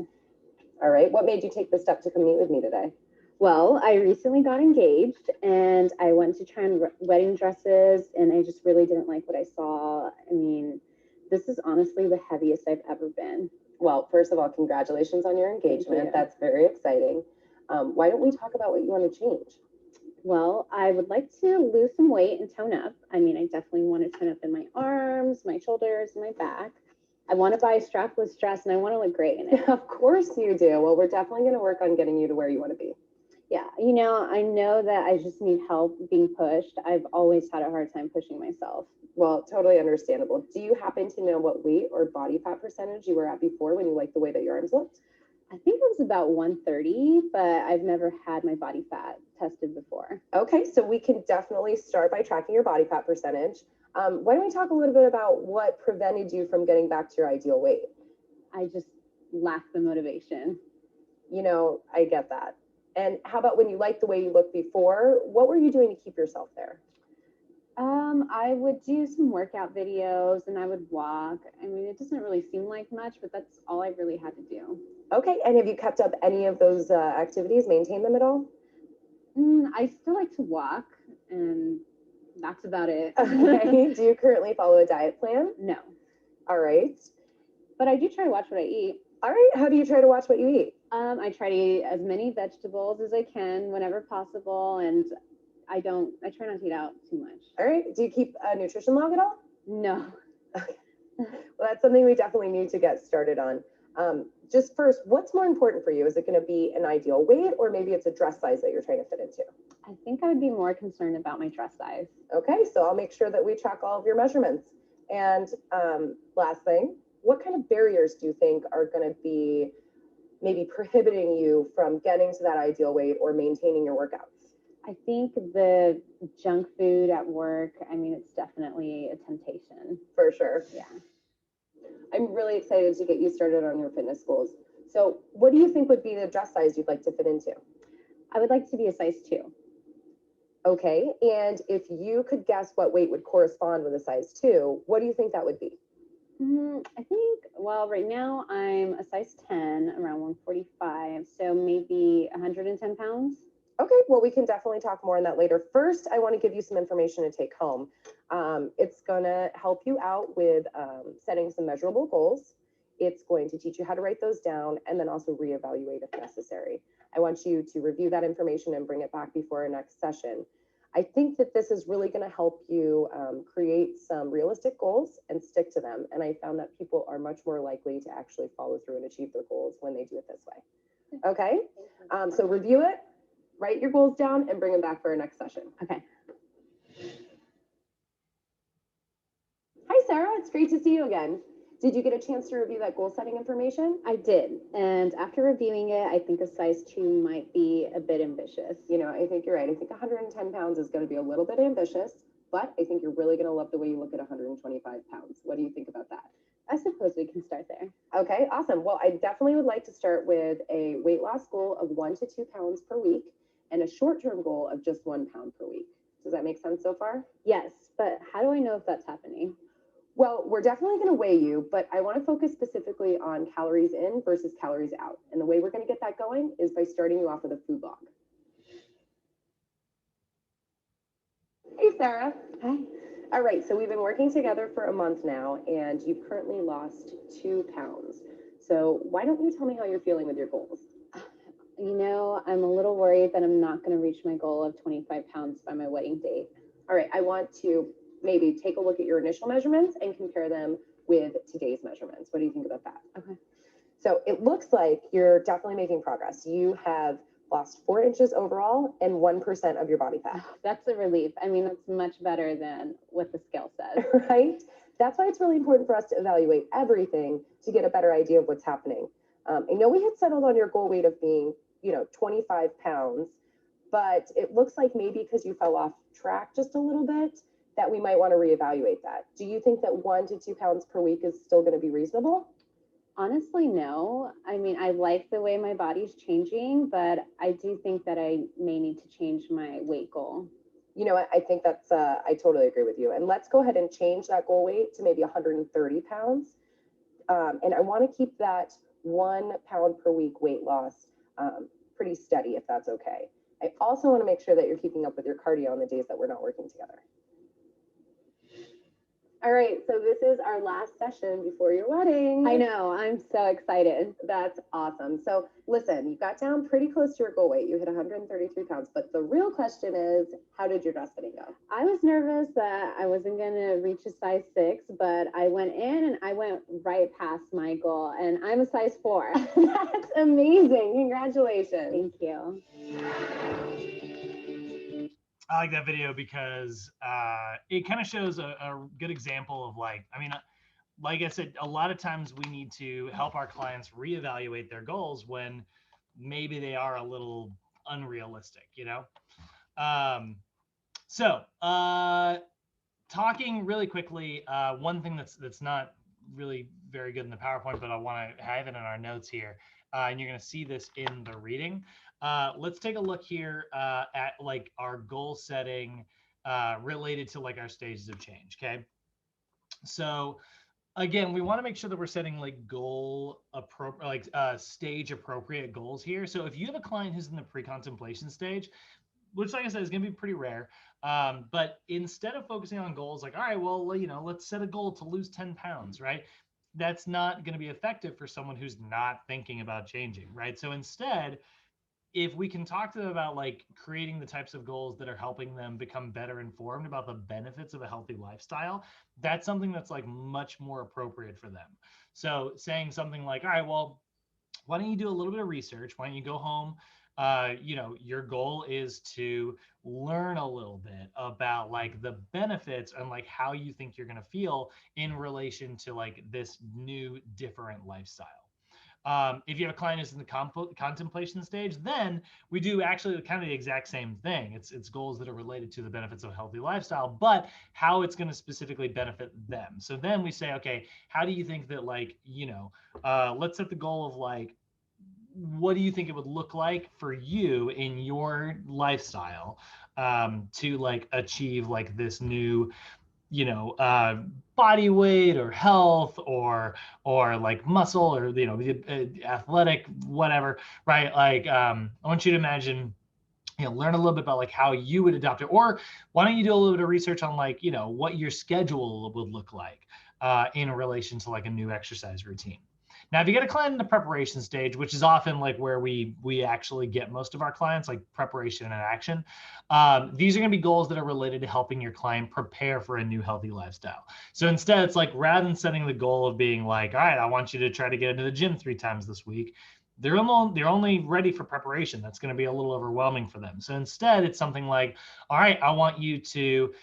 All right. What made you take the step to come meet with me today? Well, I recently got engaged and I went to try on wedding dresses and I just really didn't like what I saw. I mean, this is honestly the heaviest I've ever been. Well, first of all, congratulations on your engagement. That's very exciting. Why don't we talk about what you want to change? Well, I would like to lose some weight and tone up. I mean, I definitely want to tone up in my arms, my shoulders, and my back. I want to buy a strapless dress and I want to look great in it. Of course you do. Well, we're definitely going to work on getting you to where you want to be. Yeah, I know that I just need help being pushed. I've always had a hard time pushing myself. Well, totally understandable. Do you happen to know what weight or body fat percentage you were at before when you liked the way that your arms looked? I think it was about 130, but I've never had my body fat tested before. Okay, so we can definitely start by tracking your body fat percentage. Why don't we talk a little bit about what prevented you from getting back to your ideal weight? I just lack the motivation. I get that. And how about when you liked the way you looked before, what were you doing to keep yourself there? I would do some workout videos and I would walk. I mean, it doesn't really seem like much, but that's all I really had to do. Okay, and have you kept up any of those activities, maintained them at all? I still like to walk and that's about it. Okay, do you currently follow a diet plan? No. All right. But I do try to watch what I eat. All right, how do you try to watch what you eat? I try to eat as many vegetables as I can whenever possible, and I try not to eat out too much. All right, do you keep a nutrition log at all? No. Okay. Well, that's something we definitely need to get started on. Just first, what's more important for you? Is it going to be an ideal weight or maybe it's a dress size that you're trying to fit into? I think I would be more concerned about my dress size. Okay, so I'll make sure that we track all of your measurements. And last thing, what kind of barriers do you think are going to be maybe prohibiting you from getting to that ideal weight or maintaining your workouts? I think the junk food at work, I mean, it's definitely a temptation. For sure. Yeah. I'm really excited to get you started on your fitness goals. So what do you think would be the dress size you'd like to fit into? I would like to be a size 2. Okay, and if you could guess what weight would correspond with a size 2, what do you think that would be? I think, well, right now I'm a size 10, around 145, so maybe 110 pounds. Okay, well, we can definitely talk more on that later. First, I want to give you some information to take home. It's going to help you out with setting some measurable goals It's going to teach you how to write those down and then also reevaluate if necessary. I want you to review that information and bring it back before our next session. I think that this is really going to help you create some realistic goals and stick to them. And I found that people are much more likely to actually follow through and achieve their goals when they do it this way. Okay, so review it, write your goals down, and bring them back for our next session. Okay. Hi, Sarah. It's great to see you again. Did you get a chance to review that goal setting information? I did. And after reviewing it, I think a size 2 might be a bit ambitious. You know, I think you're right. I think 110 pounds is going to be a little bit ambitious, but I think you're really going to love the way you look at 125 pounds. What do you think about that? I suppose we can start there. Okay, awesome. Well, I definitely would like to start with a weight loss goal of 1 to 2 pounds per week and a short-term goal of just 1 pound per week. Does that make sense so far? Yes, but how do I know if that's happening? Well, we're definitely going to weigh you, but I want to focus specifically on calories in versus calories out. And the way we're going to get that going is by starting you off with a food log. Hey, Sarah. Hi. All right, so we've been working together for a month now, and you've currently lost 2 pounds. So why don't you tell me how you're feeling with your goals? You know, I'm a little worried that I'm not going to reach my goal of 25 pounds by my wedding date. All right, I want to maybe take a look at your initial measurements and compare them with today's measurements. What do you think about that? Okay. So it looks like you're definitely making progress. You have lost 4 inches overall and 1% of your body fat. That's a relief. I mean, that's much better than what the scale says. Right? That's why it's really important for us to evaluate everything to get a better idea of what's happening. I know we had settled on your goal weight of being, 25 pounds, but it looks like maybe because you fell off track just a little bit, that we might want to reevaluate that. Do you think that 1 to 2 pounds per week is still going to be reasonable? Honestly, no. I mean, I like the way my body's changing, but I do think that I may need to change my weight goal. You know what? I think that's, I totally agree with you. And let's go ahead and change that goal weight to maybe 130 pounds. And I want to keep that 1 pound per week weight loss pretty steady, if that's okay. I also want to make sure that you're keeping up with your cardio on the days that we're not working together. All right, so this is our last session before your wedding. I know, I'm so excited. That's awesome. So listen, you got down pretty close to your goal weight. You hit 133 pounds, but the real question is, how did your dress fitting go? I was nervous that I wasn't going to reach a size 6, but I went in and I went right past my goal, and I'm a size 4. That's amazing. Congratulations. Thank you. I like that video because it kind of shows a good example of like I said, a lot of times we need to help our clients reevaluate their goals when maybe they are a little unrealistic, So talking really quickly, one thing that's not really very good in the PowerPoint, but I want to have it in our notes here, and you're going to see this in the reading. Let's take a look here at like our goal setting related to like our stages of change. Okay. So again, we want to make sure that we're setting like stage appropriate goals here. So if you have a client who's in the pre-contemplation stage, which like I said is going to be pretty rare, but instead of focusing on goals like, all right, well, let's set a goal to lose 10 pounds, right? That's not going to be effective for someone who's not thinking about changing, right? So instead, if we can talk to them about like creating the types of goals that are helping them become better informed about the benefits of a healthy lifestyle, that's something that's like much more appropriate for them. So saying something like, all right, well, why don't you do a little bit of research? Why don't you go home? Your goal is to learn a little bit about like the benefits and like how you think you're going to feel in relation to like this new different lifestyle. If you have a client who's in the contemplation stage, then we do actually kind of the exact same thing. It's goals that are related to the benefits of a healthy lifestyle, but how it's going to specifically benefit them. So then we say, okay, how do you think that like, let's set the goal of like, what do you think it would look like for you in your lifestyle to like achieve like this new body weight or health or like muscle or athletic whatever, right? Like I want you to imagine, learn a little bit about like how you would adopt it, or why don't you do a little bit of research on like what your schedule would look like in relation to like a new exercise routine. Now, if you get a client in the preparation stage, which is often like where we actually get most of our clients, like preparation and action, these are going to be goals that are related to helping your client prepare for a new healthy lifestyle. So instead, it's like rather than setting the goal of being like, all right, I want you to try to get into the gym 3 times this week, they're only ready for preparation. That's going to be a little overwhelming for them. So instead, it's something like, all right, I want you to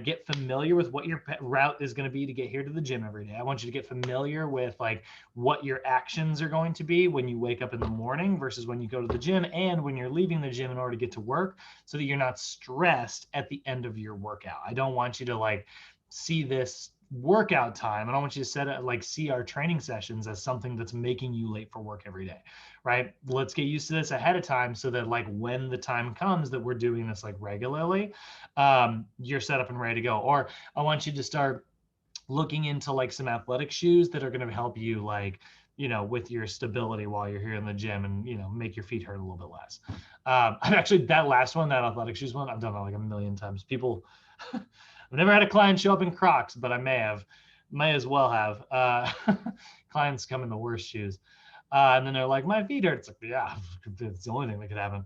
get familiar with what your route is going to be to get here to the gym every day. I want you to get familiar with like what your actions are going to be when you wake up in the morning versus when you go to the gym and when you're leaving the gym in order to get to work, so that you're not stressed at the end of your workout. I don't want you to like see this workout time. I don't want you to set it like see our training sessions as something that's making you late for work every day, right? Let's get used to this ahead of time so that like when the time comes that we're doing this like regularly, you're set up and ready to go. Or I want you to start looking into like some athletic shoes that are going to help you like, you know, with your stability while you're here in the gym and, you know, make your feet hurt a little bit less. Actually, that last one, that athletic shoes one, I've done that like a million times. People, I've never had a client show up in Crocs, but I may as well have. Clients come in the worst shoes. And then they're like, my feet hurt. It's like, yeah, it's the only thing that could happen.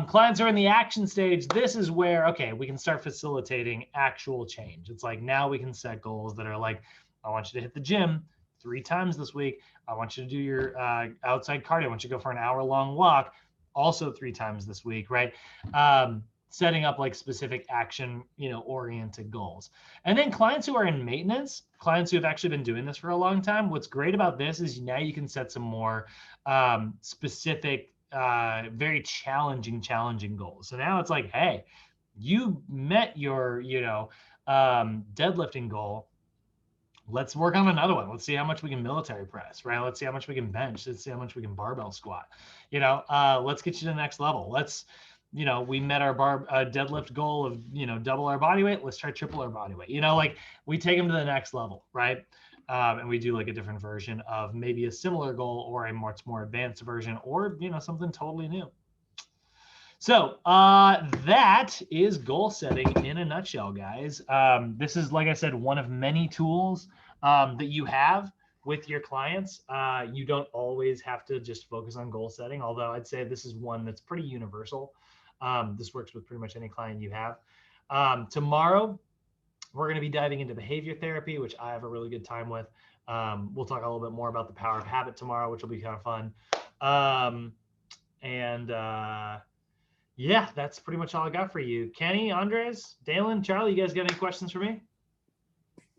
Clients are in the action stage. This is where, okay, we can start facilitating actual change. It's like now we can set goals that are like, I want you to hit the gym 3 times this week. I want you to do your outside cardio. I want you to go for an hour-long walk also 3 times this week, right? Setting up like specific action, you know, oriented goals. And then clients who are in maintenance, clients who have actually been doing this for a long time, what's great about this is now you can set some more specific, very challenging goals. So now it's like, hey, you met your, you know, deadlifting goal. Let's work on another one. Let's see how much we can military press, right? Let's see how much we can bench. Let's see how much we can barbell squat. You know, let's get you to the next level. Let's, you know, we met our deadlift goal of, you know, double our body weight. Let's try triple our body weight. You know, like we take them to the next level, right? And we do like a different version of maybe a similar goal or a much more advanced version, or, you know, something totally new. So that is goal setting in a nutshell, guys. This is, like I said, one of many tools that you have with your clients. You don't always have to just focus on goal setting, although I'd say this is one that's pretty universal. This works with pretty much any client you have. Tomorrow, we're going to be diving into behavior therapy, which I have a really good time with. We'll talk a little bit more about the power of habit tomorrow, which will be kind of fun. Yeah, that's pretty much all I got for you. Kenny, Andres, Dalen, Charlie, you guys got any questions for me?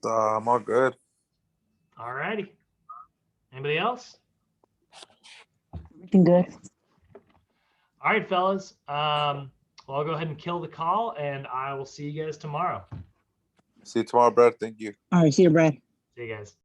I'm all good. All righty. Anybody else? Everything good. All right, fellas. Well, I'll go ahead and kill the call, and I will see you guys tomorrow. See you tomorrow, Brad. Thank you. All right, see you, Brad. See you guys.